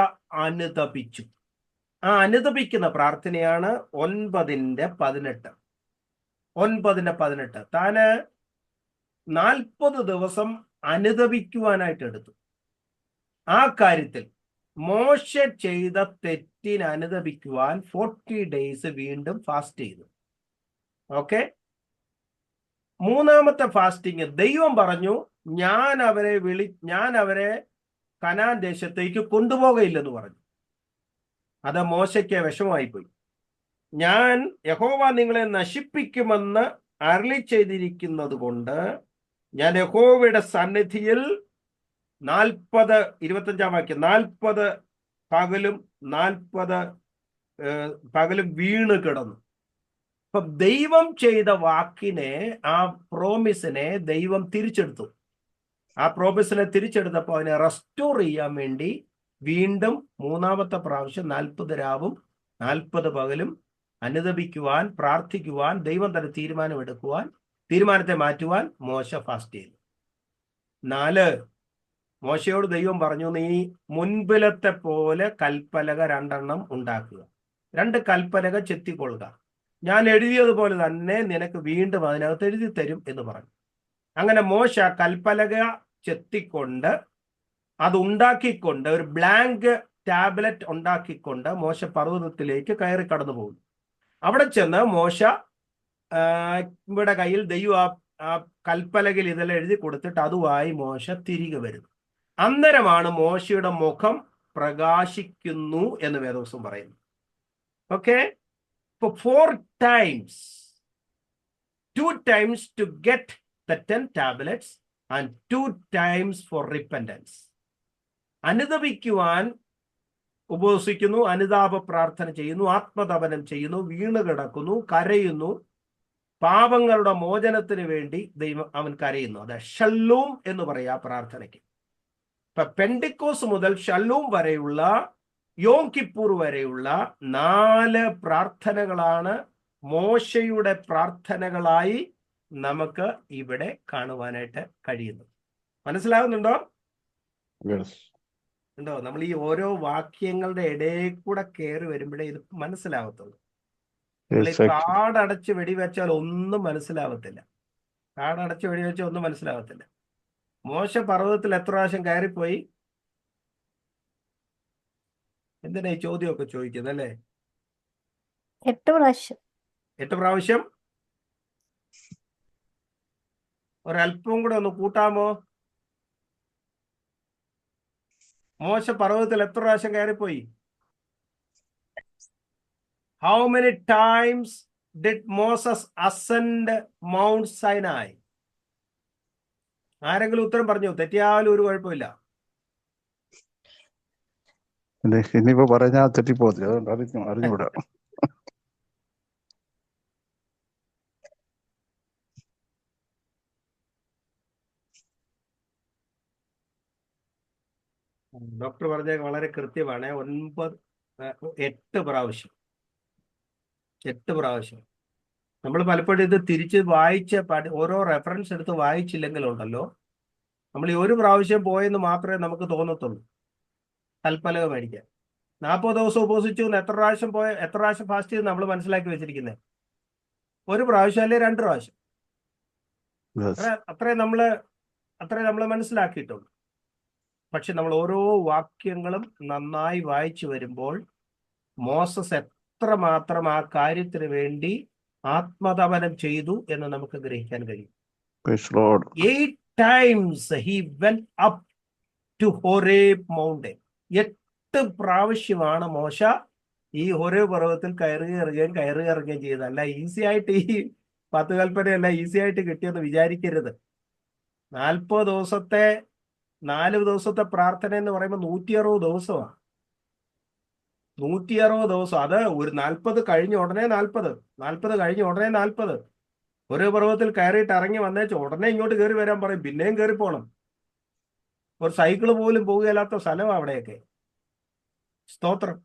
അനുതപിച്ചു. ആ അനുതപിക്കുന്ന പ്രാർത്ഥനയാണ് 9:18. 9:18. താന് 40 ദിവസം അനുതപിക്കുവാനായിട്ട് എടുത്തു. ആ കാര്യത്തിൽ മോശ ചെയ്ത തെറ്റിന് അനുതപിക്കുവാൻ 40 days വീണ്ടും ഫാസ്റ്റ് ചെയ്തു. ഓക്കെ, മൂന്നാമത്തെ ഫാസ്റ്റിംഗ് ദൈവം പറഞ്ഞു, ഞാൻ അവരെ കനാൻ ദേശത്തേക്ക് കൊണ്ടുപോകയില്ലെന്ന് പറഞ്ഞു. അത് മോശയ്ക്ക് വിഷമമായിപ്പോയി. ഞാൻ യഹോവ നിങ്ങളെ നശിപ്പിക്കുമെന്ന് അരുളി ചെയ്തിരിക്കുന്നത് കൊണ്ട് ഞാൻ യഹോവയുടെ സന്നിധിയിൽ 40, 25-ാം വാക്യം, 40 പകലും വീണ് കിടന്നു. അപ്പൊ ദൈവം ചെയ്ത വാക്കിനെ, ആ പ്രോമിസിനെ ദൈവം തിരിച്ചെടുത്തു. ആ പ്രോമിസിനെ തിരിച്ചെടുത്തപ്പോൾ അതിനെ റെസ്റ്റോർ ചെയ്യാൻ വേണ്ടി വീണ്ടും മൂന്നാമത്തെ പ്രാവശ്യം 40 രാവും 40 പകലും അനുതപിക്കുവാൻ, പ്രാർത്ഥിക്കുവാൻ, ദൈവം തന്നെ തീരുമാനത്തെ മാറ്റുവാൻ മോശ ഫാസ്റ്റ് ചെയ്തു. 4, മോശയോട് ദൈവം പറഞ്ഞു, നീ മുൻപിലത്തെ പോലെ കൽപ്പലക 2 ഉണ്ടാക്കുക, 2 കൽപ്പലക ചെത്തിക്കൊള്ളുക, ഞാൻ എഴുതിയതുപോലെ തന്നെ നിനക്ക് വീണ്ടും അതിനകത്ത് എഴുതി തരും എന്ന് പറഞ്ഞു. അങ്ങനെ മോശ കൽപ്പലക ചെത്തിക്കൊണ്ട്, അത് ഉണ്ടാക്കിക്കൊണ്ട്, ഒരു ബ്ലാങ്ക് ടാബ്ലറ്റ് ഉണ്ടാക്കിക്കൊണ്ട് മോശ പർവ്വതത്തിലേക്ക് കയറി കടന്നു പോകുന്നു. അവിടെ ചെന്ന് മോശ ഇവിടെ കയ്യിൽ ദൈവം ആ കൽപ്പലകയിൽ ഇതെല്ലാം എഴുതി കൊടുത്തിട്ട് അതുമായി മോശ തിരികെ വരുന്നു. അന്നേരമാണ് മോശയുടെ മുഖം പ്രകാശിക്കുന്നു എന്ന് വേദപുസ്തകം പറയുന്നു. ഓക്കെ, ഇപ്പൊ 4 times, 2 times to get the 10 tablets and 2 times for repentance. അനുതപിക്കുവാൻ ഉപവസിക്കുന്നു, അനുതാപ പ്രാർത്ഥന ചെയ്യുന്നു, ആത്മതപനം ചെയ്യുന്നു, വീണ് കിടക്കുന്നു, കരയുന്നു, പാപങ്ങളുടെ മോചനത്തിന് വേണ്ടി ദൈവം അവൻ കരയുന്നു. അത് ഷല്ലൂം എന്ന് പറയാ പ്രാർത്ഥനയ്ക്ക്. ഇപ്പൊ പെന്തിക്കോസ് മുതൽ ഷല്ലൂം വരെയുള്ള, യോം കിപ്പൂർ വരെയുള്ള 4 പ്രാർത്ഥനകളാണ് മോശയുടെ പ്രാർത്ഥനകളായി നമുക്ക് ഇവിടെ കാണുവാനായിട്ട് കഴിയുന്നത്. മനസ്സിലാകുന്നുണ്ടോ? ഉണ്ടോ? നമ്മൾ ഈ ഓരോ വാക്യങ്ങളുടെ ഇടയിൽ കൂടെ കയറി വരുമ്പോഴേ ഇത് മനസ്സിലാവത്തുള്ളൂ. കാടടച്ച് വെടിവെച്ചാൽ ഒന്നും മനസ്സിലാവത്തില്ല. മോശ പർവ്വതത്തിൽ എത്ര പ്രാവശ്യം കയറിപ്പോയി? എന്തിനാ ഈ ചോദ്യമൊക്കെ ചോദിക്കുന്നത് അല്ലേ? 8 പ്രാവശ്യം. 8 പ്രാവശ്യം. ഒരല്പം കൂടെ ഒന്ന് കൂട്ടാമോ? മോശ പർവ്വതത്തിൽ എത്ര പ്രാവശ്യം കയറിപ്പോയി? How many times did Moses ascend Mount Sinai? ആരെങ്കിലും ഉത്തരം പറഞ്ഞു? തെറ്റിയാലും ഒരു കുഴപ്പമില്ല. ഇനിയിപ്പോ പറഞ്ഞാൽ തെറ്റിപ്പോകത്തില്ല, അതുകൊണ്ട് അറിഞ്ഞുകൂടാ. ഡോക്ടർ പറഞ്ഞ വളരെ കൃത്യമാണ്. 8 പ്രാവശ്യം. 8 പ്രാവശ്യം. നമ്മൾ പലപ്പോഴും ഇത് തിരിച്ച് ഓരോ റെഫറൻസ് എടുത്ത് വായിച്ചില്ലെങ്കിലുണ്ടല്ലോ, നമ്മൾ ഈ 1 പ്രാവശ്യം പോയെന്ന് മാത്രമേ നമുക്ക് തോന്നത്തുള്ളൂ. കൽപ്പലക മേടിക്കാൻ 40 ദിവസം ഉപവസിച്ചു, എത്ര പ്രാവശ്യം ഫാസ്റ്റ് ചെയ്ത് നമ്മൾ മനസ്സിലാക്കി വെച്ചിരിക്കുന്നത്? 1 പ്രാവശ്യം അല്ലെ 2 പ്രാവശ്യം. അത്രേ നമ്മൾ മനസ്സിലാക്കിയിട്ടുള്ളൂ. പക്ഷെ നമ്മൾ ഓരോ വാക്യങ്ങളും നന്നായി വായിച്ചു വരുമ്പോൾ മോസസ് എത്രമാത്രം ആ കാര്യത്തിന് വേണ്ടി ആത്മതപനം ചെയ്തു എന്ന് നമുക്ക് ഗ്രഹിക്കാൻ കഴിയും. Praise the Lord. 8 times he went up to Horeb mountain. 8 പ്രാവശ്യമാണ് മോശ ഈ ഹോരേബ് പർവ്വതത്തിൽ കയറുകയും ചെയ്തത്. അല്ല ഈസി ആയിട്ട് ഈ 10 കൽപ്പനയല്ല ഈസി ആയിട്ട് കിട്ടിയെന്ന് വിചാരിക്കരുത്. 40 ദിവസത്തെ 4 ദിവസത്തെ പ്രാർത്ഥന എന്ന് പറയുമ്പോൾ 160 ദിവസമാണ്. 160 ദിവസം. അത് ഒരു 40 കഴിഞ്ഞ ഉടനെ 40 കഴിഞ്ഞ ഉടനെ 40. ഒരു പർവ്വതത്തിൽ കയറിയിട്ട് ഇറങ്ങി വന്നേച്ച് ഉടനെ ഇങ്ങോട്ട് കയറി വരാൻ പറയും, പിന്നെയും കയറി പോകണം. ഒരു സൈക്കിള് പോലും പോകുകയില്ലാത്ത സ്ഥലമാണ് അവിടെയൊക്കെ. സ്തോത്രം.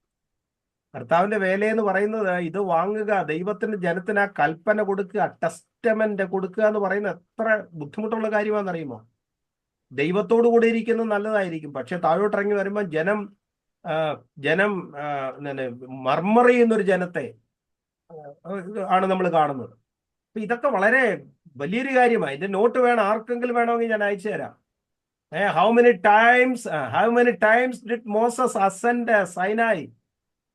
കർത്താവിന്റെ വേലയെന്ന് പറയുന്നത് ഇത് വാങ്ങുക, ദൈവത്തിന്റെ ജനത്തിന് ആ കൽപ്പന കൊടുക്കുക, ടെസ്റ്റമെന്റ് കൊടുക്കുക എന്ന് പറയുന്നത് എത്ര ബുദ്ധിമുട്ടുള്ള കാര്യമാണെന്നറിയുമോ? ദൈവത്തോടു കൂടി ഇരിക്കുന്നത് നല്ലതായിരിക്കും, പക്ഷെ താഴോട്ടിറങ്ങി വരുമ്പോൾ ജനം മർമർ ചെയ്യുന്നൊരു ജനത്തെ ആണ് നമ്മൾ കാണുന്നത്. അപ്പൊ ഇതൊക്കെ വളരെ വലിയൊരു കാര്യമാണ്. ഇതിന്റെ നോട്ട് വേണം, ആർക്കെങ്കിലും വേണമെങ്കിൽ ഞാൻ അയച്ചു തരാം. How many times did Moses ascend Sinai?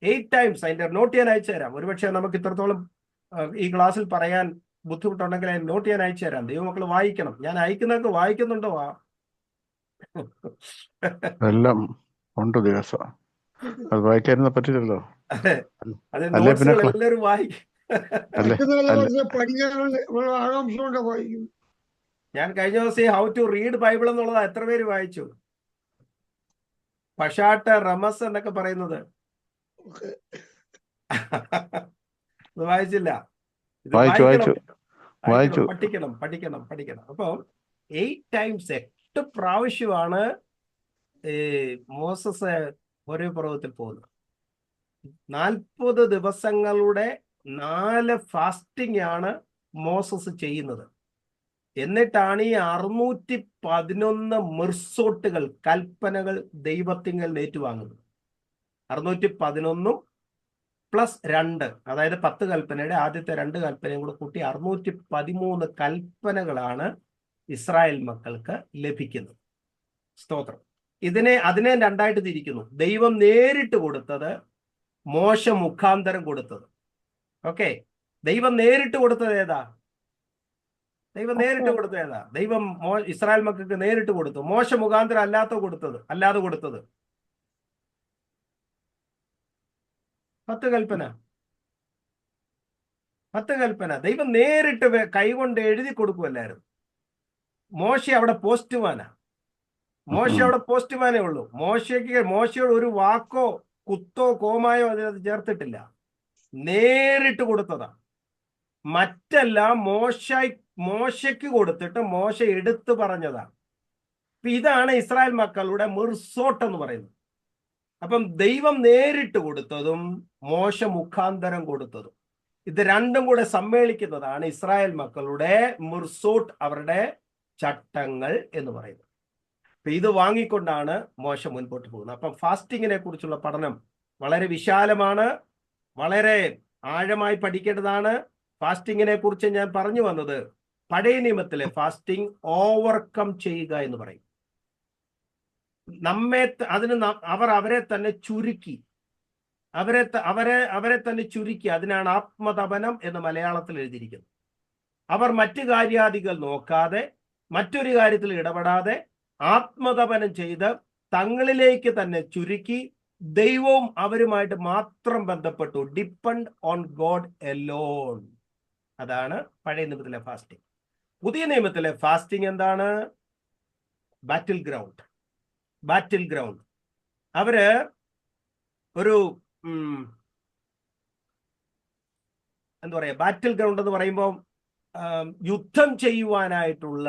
8 times. അതിന്റെ നോട്ട് ഞാൻ അയച്ചു തരാം. ഒരുപക്ഷെ നമുക്ക് ഇത്രത്തോളം ഈ ക്ലാസ്സിൽ പറയാൻ ബുദ്ധിമുട്ടുണ്ടെങ്കിൽ അതിന് നോട്ട് ഞാൻ അയച്ചു തരാം. ദൈവമക്കൾ വായിക്കണം. ഞാൻ അയക്കുന്നതൊക്കെ വായിക്കുന്നുണ്ടോ? എല്ലാം ഉണ്ട് ദിവസം. അത് വായിക്കാനൊന്നും പറ്റില്ലല്ലോ. അത് നോട്ട്സുകൾ എല്ലാവരും വായിക്കും. ഞാൻ കഴിഞ്ഞ ദിവസം ഹൗ ടു റീഡ് ബൈബിൾ എന്നുള്ളത് എത്ര പേര് വായിച്ചു? പഷാട്ട് റമസ് എന്നൊക്കെ പറയുന്നത് വായിച്ചില്ല. പഠിക്കണം. അപ്പൊ 8 times 8 പ്രാവശ്യമാണ് മോസസ് ഒരേ പർവ്വതത്തിൽ പോകുന്നത്. 40 ദിവസങ്ങളുടെ 4 ഫാസ്റ്റിംഗ് ആണ് മോസസ് ചെയ്യുന്നത്. എന്നിട്ടാണ് ഈ 611 മിർസോട്ടുകൾ, കൽപ്പനകൾ ദൈവത്തിങ്കൽ ഏറ്റുവാങ്ങുന്നത്. 611 പ്ലസ് 2, അതായത് 10 കൽപ്പനയുടെ ആദ്യത്തെ 2 കൽപ്പനയും കൂടെ കൂട്ടി 613 കൽപ്പനകളാണ് ഇസ്രായേൽ മക്കൾക്ക് ലഭിക്കുന്നത്. സ്തോത്രം. അതിനെ 2ആയിട്ട് തിരിക്കുന്നു. ദൈവം നേരിട്ട് കൊടുത്തത്, മോശ മുഖാന്തരം കൊടുത്തത്. ഓക്കെ, ദൈവം നേരിട്ട് കൊടുത്തത് ഏതാ? ദൈവം ഇസ്രായേൽ മക്കൾക്ക് നേരിട്ട് കൊടുത്തു. മോശ മുഖാന്തരം അല്ലാതെ കൊടുത്തത് 10 കൽപ്പന ദൈവം നേരിട്ട് കൈകൊണ്ട് എഴുതി കൊടുക്കുമല്ലായിരുന്നു. മോശ അവിടെ പോസ്റ്റ്മാനേ ഉള്ളൂ. മോശയോട് ഒരു വാക്കോ കുത്തോ കോമായോ അതിനകത്ത് ചേർത്തിട്ടില്ല. നേരിട്ട് കൊടുത്തതാ. മറ്റെല്ലാം മോശയ്ക്ക് കൊടുത്തിട്ട് മോശ എടുത്തു പറഞ്ഞതാണ്. ഇതാണ് ഇസ്രായേൽ മക്കളുടെ മിർസോട്ട് എന്ന് പറയുന്നത്. അപ്പം ദൈവം നേരിട്ട് കൊടുത്തതും മോശ മുഖാന്തരം കൊടുത്തതും ഇത് രണ്ടും കൂടെ സമ്മേളിക്കുന്നതാണ് ഇസ്രായേൽ മക്കളുടെ മിർസോട്ട്, അവരുടെ ചട്ടങ്ങൾ എന്ന് പറയുന്നത്. അപ്പൊ ഇത് വാങ്ങിക്കൊണ്ടാണ് മോശ മുൻപോട്ട് പോകുന്നത്. അപ്പം ഫാസ്റ്റിങ്ങിനെ കുറിച്ചുള്ള പഠനം വളരെ വിശാലമാണ്, വളരെ ആഴമായി പഠിക്കേണ്ടതാണ്. ഫാസ്റ്റിങ്ങിനെ കുറിച്ച് ഞാൻ പറഞ്ഞു വന്നത് പഴയ നിയമത്തിലെ ഫാസ്റ്റിംഗ് ഓവർകം ചെയ്യുക എന്ന് പറയും. അവരെ തന്നെ ചുരുക്കി, അതിനാണ് ആത്മതപനം എന്ന് മലയാളത്തിൽ എഴുതിയിരിക്കുന്നത്. അവർ മറ്റു കാര്യാദികൾ നോക്കാതെ, മറ്റൊരു കാര്യത്തിൽ ഇടപെടാതെ ആത്മതപനം ചെയ്ത് തങ്ങളിലേക്ക് തന്നെ ചുരുക്കി ദൈവവും അവരുമായിട്ട് മാത്രം ബന്ധപ്പെട്ടു. Depend on God Elon. അതാണ് പഴയ നിയമത്തിലെ ഫാസ്റ്റിംഗ്. പുതിയ നിയമത്തിലെ ഫാസ്റ്റിംഗ് എന്താണ്? ബാറ്റിൽ ഗ്രൗണ്ട്. അവര് ഒരു എന്താ പറയാ, ബാറ്റിൽ ഗ്രൗണ്ട് എന്ന് പറയുമ്പോൾ യുദ്ധം ചെയ്യുവാനായിട്ടുള്ള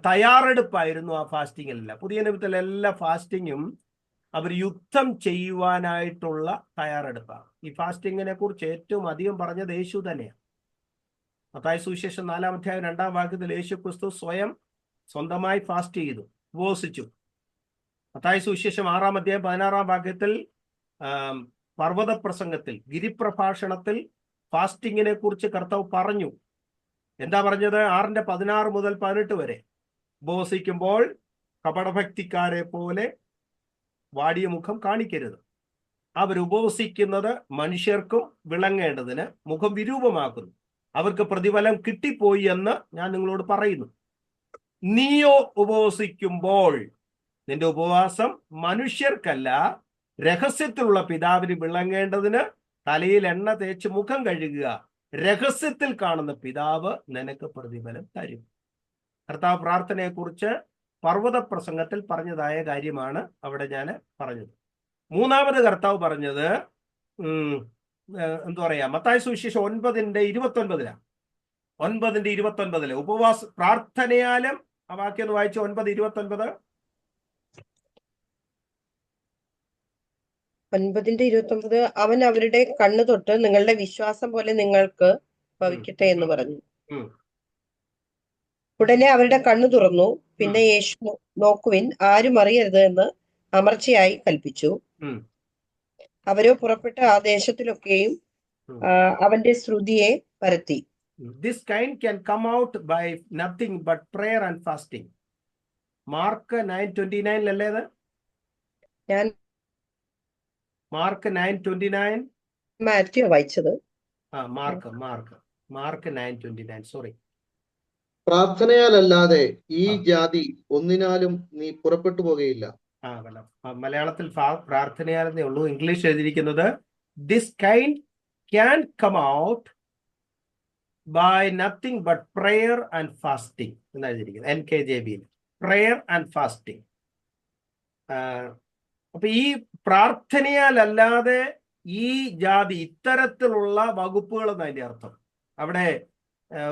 തയ്യാറെടുപ്പായിരുന്നു ആ ഫാസ്റ്റിങ്ങിലല്ല. പുതിയ നിയമത്തിലെ എല്ലാ ഫാസ്റ്റിങ്ങും അവർ യുദ്ധം ചെയ്യുവാനായിട്ടുള്ള തയ്യാറെടുപ്പാണ്. ഈ ഫാസ്റ്റിങ്ങിനെ കുറിച്ച് ഏറ്റവും അധികം പറഞ്ഞത് യേശു തന്നെയാണ്. മത്തായി സുവിശേഷം 4-ാം അധ്യായം 2-ാം വാക്യത്തിൽ യേശു ക്രിസ്തു സ്വന്തമായി ഫാസ്റ്റ് ചെയ്തു, ഉപവസിച്ചു. മത്തായി സുവിശേഷം 6-ാം അധ്യായം 16-ാം വാക്യത്തിൽ പർവ്വത പ്രസംഗത്തിൽ, ഗിരിപ്രഭാഷണത്തിൽ ഫാസ്റ്റിങ്ങിനെ കുറിച്ച് കർത്താവ് പറഞ്ഞു. എന്താ പറഞ്ഞത്? 6:16 മുതൽ 18 വരെ ഉപവസിക്കുമ്പോൾ കപടഭക്തിക്കാരെ പോലെ വാടിയ മുഖം കാണിക്കരുത്. അവർ ഉപവസിക്കുന്നത് മനുഷ്യർക്കും വിളങ്ങേണ്ടതിന് മുഖം വിരൂപമാക്കുന്നു. അവർക്ക് പ്രതിഫലം കിട്ടിപ്പോയി എന്ന് ഞാൻ നിങ്ങളോട് പറയുന്നു. നീയോ ഉപവസിക്കുമ്പോൾ നിന്റെ ഉപവാസം മനുഷ്യർക്കല്ല, രഹസ്യത്തിലുള്ള പിതാവിന് വിളങ്ങേണ്ടതിന് തലയിൽ എണ്ണ തേച്ച് മുഖം കഴുകുക. രഹസ്യത്തിൽ കാണുന്ന പിതാവ് നിനക്ക് പ്രതിഫലം തരും. കർത്താവ് പ്രാർത്ഥനയെക്കുറിച്ച് പർവ്വത പ്രസംഗത്തിൽ പറഞ്ഞതായ കാര്യമാണ് അവിടെ ഞാൻ പറഞ്ഞത്. മൂന്നാമത് കർത്താവ് പറഞ്ഞത് എന്താ പറയാ, മത്തായി സുവിശേഷം 9:29 9:29 ഉപവാസ പ്രാർത്ഥനയാലും, ആ വാക്യം ഒന്ന് വായിച്ചു. 9:29 9:29 അവൻ അവരുടെ കണ്ണു തൊട്ട് നിങ്ങളുടെ വിശ്വാസം പോലെ നിങ്ങൾക്ക് ഭവിക്കട്ടെ എന്ന് പറഞ്ഞു. ഉടനെ അവരുടെ കണ്ണു തുറന്നു. പിന്നെ യേശു നോക്കുവിൻ, ആരും അറിയരുത് എന്ന് അമർച്ചയായി കൽപ്പിച്ചു. അവരോ പുറപ്പെട്ട് ആ ദേശത്തിലൊക്കെയും അവന്റെ ശ്രുതിയെ പരത്തി. This kind can come out by nothing but prayer and fasting. Mark 9:29 അല്ലേ അത്? ഞാൻ മാർക്ക് 9:29 മാത്യു വായിച്ചത്. Mark 9:29 sorry. പ്രാർത്ഥനയാലല്ലാതെ ഈ ജാതി ഒന്നിനാലും നീ പുറപ്പെട്ടു പോകുകയില്ല. മലയാളത്തിൽ പ്രാർത്ഥനയാലെന്നേ ഉള്ളൂ. ഇംഗ്ലീഷ് എഴുതിയിരിക്കുന്നത് this kind can come out by nothing but prayer and fasting എന്ന് എഴുതിയിരിക്കുന്നത് NKJV-യിൽ. Prayer and fasting. അപ്പൊ ഈ പ്രാർത്ഥനയാലല്ലാതെ ഈ ജാതി, ഇത്തരത്തിലുള്ള വകുപ്പുകൾ എന്ന് അതിന്റെ അർത്ഥം. അവിടെ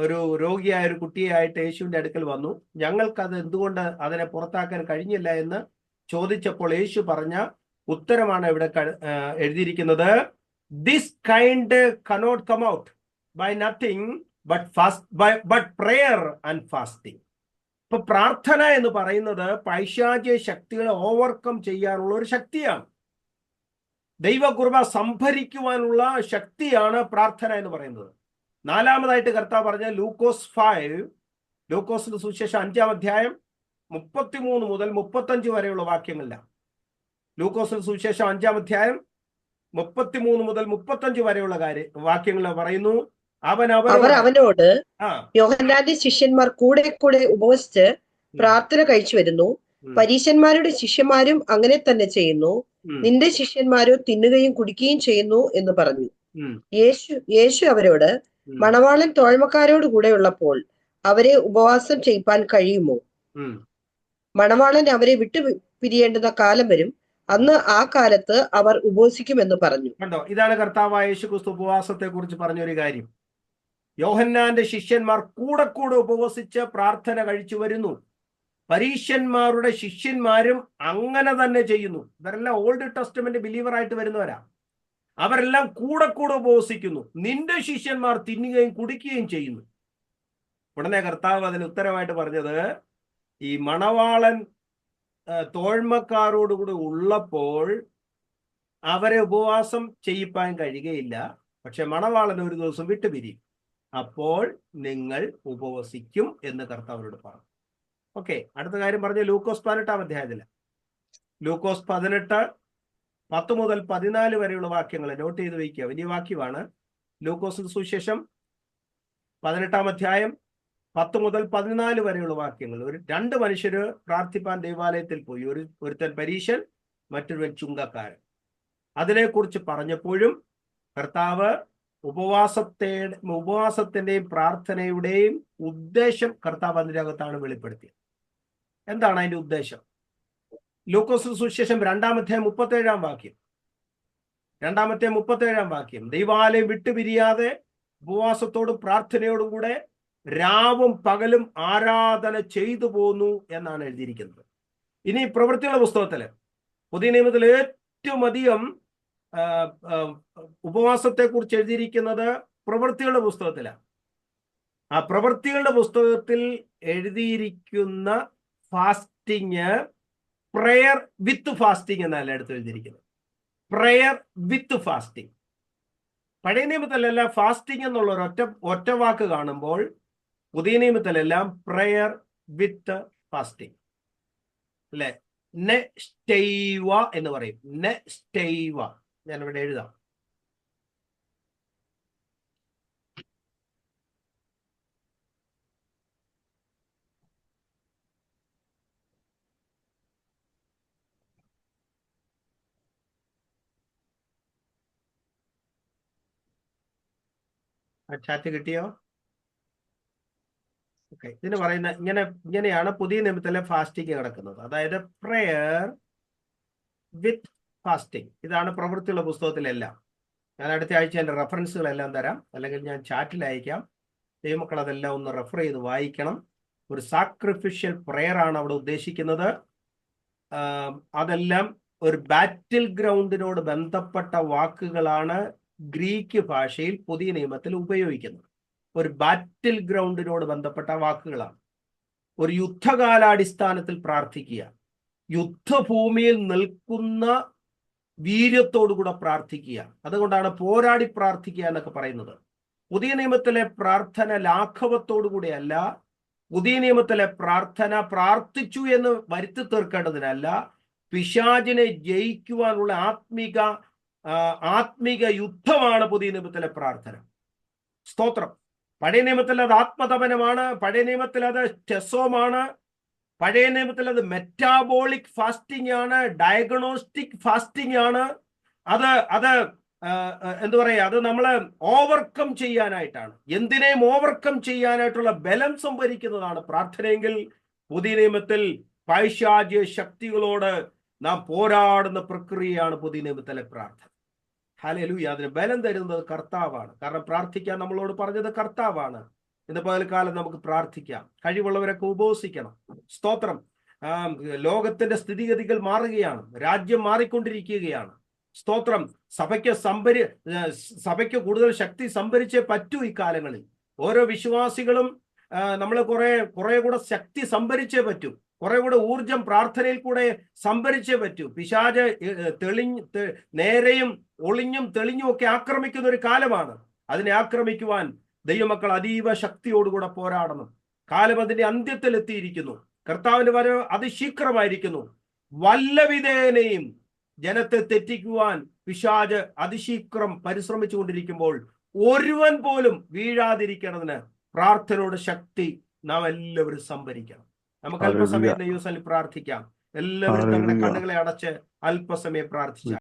ഒരു രോഗിയായ ഒരു കുട്ടിയായിട്ട് യേശുവിന്റെ അടുക്കൽ വന്നു. ഞങ്ങൾക്കത് എന്തുകൊണ്ട് അതിനെ പുറത്താക്കാൻ കഴിഞ്ഞില്ല എന്ന് ചോദിച്ചപ്പോൾ യേശു പറഞ്ഞ ഉത്തരമാണ് ഇവിടെ എഴുതിയിരിക്കുന്നത്. This kind cannot come out by nothing but prayer and fasting. ഇപ്പൊ പ്രാർത്ഥന എന്ന് പറയുന്നത് പൈശാചിക ശക്തികളെ ഓവർകം ചെയ്യാനുള്ള ഒരു ശക്തിയാണ്. ദൈവകൃപ സംഭരിക്കുവാനുള്ള ശക്തിയാണ് പ്രാർത്ഥന എന്ന് പറയുന്നത്. നാലാമതായിട്ട് കർത്താവ് പറഞ്ഞ ലൂക്കോസിന്റെ സുവിശേഷം 5-ാം അധ്യായം 33 മുതൽ 35 വരെയുള്ള വാക്യങ്ങളിലാണ്. ലൂക്കോസിന്റെ സുവിശേഷം 5-ാം അധ്യായം 33 മുതൽ 35 വരെയുള്ള വാക്യങ്ങൾ പറയുന്നു. അവർ അവനോട്, യോഹന്നാന്റെ ശിഷ്യന്മാർ കൂടെ കൂടെ ഉപവസിച്ച് പ്രാർത്ഥന കഴിച്ചു വരുന്നു. പരീശന്മാരുടെ ശിഷ്യന്മാരും അങ്ങനെ തന്നെ ചെയ്യുന്നു. നിന്റെ ശിഷ്യന്മാരോ തിന്നുകയും കുടിക്കുകയും ചെയ്യുന്നു എന്ന് പറഞ്ഞു. യേശു അവരോട്, മണവാളൻ തോഴ്മക്കാരോട് കൂടെ ഉള്ളപ്പോൾ അവരെ ഉപവാസം ചെയ്യിപ്പാൻ കഴിയുമോ? മണവാളൻ അവരെ വിട്ടു പിരിയേണ്ടുന്ന കാലം വരും, അന്ന് ആ കാലത്ത് അവർ ഉപവസിക്കുമെന്ന് പറഞ്ഞു. കണ്ടോ, ഇതാണ് കർത്താവായ യേശുക്രിസ്തു ഉപവാസത്തെ കുറിച്ച് പറഞ്ഞൊരു കാര്യം. യോഹന്നാന്റെ ശിഷ്യന്മാർ കൂടെ കൂടെ ഉപവസിച്ച് പ്രാർത്ഥന കഴിച്ചു വരുന്നു. പരീശന്മാരുടെ ശിഷ്യന്മാരും അങ്ങനെ തന്നെ ചെയ്യുന്നു. ഇവരെല്ലാം ഓൾഡ് ടെസ്റ്റ്മെന്റ് ബിലീവർ ആയിട്ട് വരുന്നവരാ. അവരെല്ലാം കൂടെ കൂടെ ഉപവസിക്കുന്നു. നിന്റെ ശിഷ്യന്മാർ തിന്നുകയും കുടിക്കുകയും ചെയ്യുന്നു. ഉടനെ കർത്താവ് അതിന് ഉത്തരമായിട്ട് പറഞ്ഞത്, ഈ മണവാളൻ തോഴ്മക്കാരോടുകൂടി ഉള്ളപ്പോൾ അവരെ ഉപവാസം ചെയ്യിപ്പാൻ കഴിയുകയില്ല. പക്ഷെ മണവാളൻ ഒരു ദിവസം വിട്ടുപിരിയും, അപ്പോൾ നിങ്ങൾ ഉപവസിക്കും എന്ന് കർത്താവിനോട് പറഞ്ഞു. ഓക്കെ, അടുത്ത കാര്യം പറഞ്ഞ ലൂക്കോസ് 18-ാം അധ്യായത്തില്. ലൂക്കോസ് 18:10 മുതൽ 14 വരെയുള്ള വാക്യങ്ങൾ നോട്ട് ചെയ്ത് വയ്ക്കുക. വലിയ വാക്യമാണ്. ലൂക്കോസിന്റെ സുവിശേഷം 18-ാം അധ്യായം 10 മുതൽ 14 വരെയുള്ള വാക്യങ്ങൾ. രണ്ട് മനുഷ്യര് പ്രാർത്ഥിപ്പാൻ ദേവാലയത്തിൽ പോയി. ഒരുത്തൻ പരീശൻ, മറ്റൊരുവൻ ചുങ്കക്കാരൻ. അതിനെക്കുറിച്ച് പറഞ്ഞപ്പോഴും കർത്താവ് ഉപവാസത്തിന്റെയും പ്രാർത്ഥനയുടെയും ഉദ്ദേശം കർത്താവ് അതിനകത്താണ് വെളിപ്പെടുത്തിയത്. എന്താണ് അതിന്റെ ഉദ്ദേശം? ലൂക്കോസ് സുവിശേഷം 2-ാം അധ്യായം 37-ാം വാക്യം. 2-ാം വാക്യം, ദൈവാലയം വിട്ടുപിരിയാതെ ഉപവാസത്തോടും പ്രാർത്ഥനയോടും കൂടെ രാവും പകലും ആരാധന ചെയ്തു പോന്നു എന്നാണ് എഴുതിയിരിക്കുന്നത്. ഇനി പ്രവൃത്തികളുടെ പുസ്തകത്തില്, പുതിയ നിയമത്തിൽ ഏറ്റവും അധികം ഉപവാസത്തെ കുറിച്ച് എഴുതിയിരിക്കുന്നത് പ്രവൃത്തികളുടെ പുസ്തകത്തിലാണ്. ആ പ്രവൃത്തികളുടെ പുസ്തകത്തിൽ എഴുതിയിരിക്കുന്ന ഫാസ്റ്റിങ് പ്രെയർ വിത്ത് ഫാസ്റ്റിംഗ് എന്നല്ല എടുത്ത് എഴുതിയിരിക്കുന്നത്. പ്രെയർ വിത്ത് ഫാസ്റ്റിംഗ്. പഴയ നിയമത്തിലെല്ലാം ഫാസ്റ്റിംഗ് എന്നുള്ള ഒറ്റ വാക്ക് കാണുമ്പോൾ പുതിയ നിയമത്തിലെല്ലാം പ്രെയർ വിത്ത് ഫാസ്റ്റിംഗ്. അല്ലെ? നെസ്റ്റൈവ എന്ന് പറയും. നെസ്റ്റൈവ. ഞാൻ ഇവിടെ എഴുതാം. ചാറ്റ് കിട്ടിയോ? ഓക്കെ. ഇതിന് പറയുന്ന ഇങ്ങനെയാണ് പുതിയ നിയമത്തിലെ ഫാസ്റ്റിംഗ് കിടക്കുന്നത്. അതായത് പ്രെയർ വിത്ത് ഫാസ്റ്റിംഗ്. ഇതാണ് പ്രവൃത്തിയുള്ള പുസ്തകത്തിലെല്ലാം. ഞാൻ അടുത്ത ആഴ്ച എൻ്റെ റെഫറൻസുകളെല്ലാം തരാം, അല്ലെങ്കിൽ ഞാൻ ചാറ്റിൽ അയക്കാം. ദൈവമക്കൾ അതെല്ലാം ഒന്ന് റെഫർ ചെയ്ത് വായിക്കണം. ഒരു സാക്രിഫിഷ്യൽ പ്രെയർ ആണ് അവിടെ ഉദ്ദേശിക്കുന്നത്. അതെല്ലാം ഒരു ബാറ്റിൽ ഗ്രൗണ്ടിനോട് ബന്ധപ്പെട്ട വാക്കുകളാണ് ഗ്രീക്ക് ഭാഷയിൽ പുതിയ നിയമത്തിൽ ഉപയോഗിക്കുന്നത്. ഒരു ബാറ്റിൽ ഗ്രൗണ്ടിനോട് ബന്ധപ്പെട്ട വാക്കുകളാണ്. ഒരു യുദ്ധകാലാടിസ്ഥാനത്തിൽ പ്രാർത്ഥിക്കുക, യുദ്ധഭൂമിയിൽ നിൽക്കുന്ന വീര്യത്തോടുകൂടെ പ്രാർത്ഥിക്കുക. അതുകൊണ്ടാണ് പോരാടി പ്രാർത്ഥിക്കുക എന്നൊക്കെ പറയുന്നത്. പുതിയ നിയമത്തിലെ പ്രാർത്ഥന ലാഘവത്തോടുകൂടിയല്ല. പുതിയ നിയമത്തിലെ പ്രാർത്ഥന പ്രാർത്ഥിച്ചു എന്ന് വരുത്തി തീർക്കേണ്ടതിനല്ല, പിശാചിനെ ജയിക്കുവാനുള്ള ആത്മിക യുദ്ധമാണ് പുതിയ നിയമത്തിലെ പ്രാർത്ഥന. സ്തോത്രം. പഴയ നിയമത്തിൽ അത് ആത്മതപനമാണ്, പഴയ നിയമത്തിൽ അത് ടെസോമാണ്, പഴയ നിയമത്തിൽ അത് മെറ്റാബോളിക് ഫാസ്റ്റിംഗ് ആണ്, ഡയഗ്നോസ്റ്റിക് ഫാസ്റ്റിംഗ് ആണ്. അത് എന്താ പറയാ, അത് നമ്മളെ ഓവർകം ചെയ്യാനായിട്ടാണ്, എന്തിനേയും ഓവർകം ചെയ്യാനായിട്ടുള്ള ബലം സംഭരിക്കുന്നതാണ് പ്രാർത്ഥനയെങ്കിൽ, പുതിയ നിയമത്തിൽ പൈശാചിക ശക്തികളോട് നാം പോരാടുന്ന പ്രക്രിയയാണ് പുതിയ നിയമത്തിലെ പ്രാർത്ഥന. ഹല്ലേലൂയ. അതിന് ബലം തരുന്നത് കർത്താവാണ്. കാരണം പ്രാർത്ഥിക്കാൻ നമ്മളോട് പറഞ്ഞത് കർത്താവാണ്. ഇന്ന് പകൽക്കാലം നമുക്ക് പ്രാർത്ഥിക്കാം. കഴിവുള്ളവരൊക്കെ ഉപവസിക്കണം. സ്തോത്രം. ലോകത്തിന്റെ സ്ഥിതിഗതികൾ മാറുകയാണ്, രാജ്യം മാറിക്കൊണ്ടിരിക്കുകയാണ്. സ്തോത്രം. സഭയ്ക്ക് കൂടുതൽ ശക്തി സംഭരിച്ചേ പറ്റൂ. ഈ കാലങ്ങളിൽ ഓരോ വിശ്വാസികളും നമ്മൾ കുറെ കൂടെ ശക്തി സംഭരിച്ചേ പറ്റൂ. കുറെ കൂടെ ഊർജം പ്രാർത്ഥനയിൽ കൂടെ സംഭരിച്ചേ പറ്റൂ. പിശാച് നേരെയും ഒളിഞ്ഞും തെളിഞ്ഞും ഒക്കെ ആക്രമിക്കുന്ന ഒരു കാലമാണ്. അതിനെ ആക്രമിക്കുവാൻ ദൈവമക്കൾ അതീവ ശക്തിയോടുകൂടെ പോരാടണം. കാലം അതിന്റെ അന്ത്യത്തിൽ എത്തിയിരിക്കുന്നു. കർത്താവിന്റെ വരവ് അതിശീഘ്രമായിരിക്കുന്നു. വല്ലവിധേനയും ജനത്തെ തെറ്റിക്കുവാൻ പിശാച് അതിശീഘ്രം പരിശ്രമിച്ചുകൊണ്ടിരിക്കുമ്പോൾ ഒരുവൻ പോലും വീഴാതിരിക്കണതിന് പ്രാർത്ഥനയുടെ ശക്തി നാം എല്ലാവരും സംഭരിക്കണം. നമുക്ക് അല്പസമയം ദൈവസന്നിധിയിൽ പ്രാർത്ഥിക്കാം. എല്ലാവരും തങ്ങളുടെ കണ്ണുകളെ അടച്ച് അല്പസമയം പ്രാർത്ഥിക്കാം.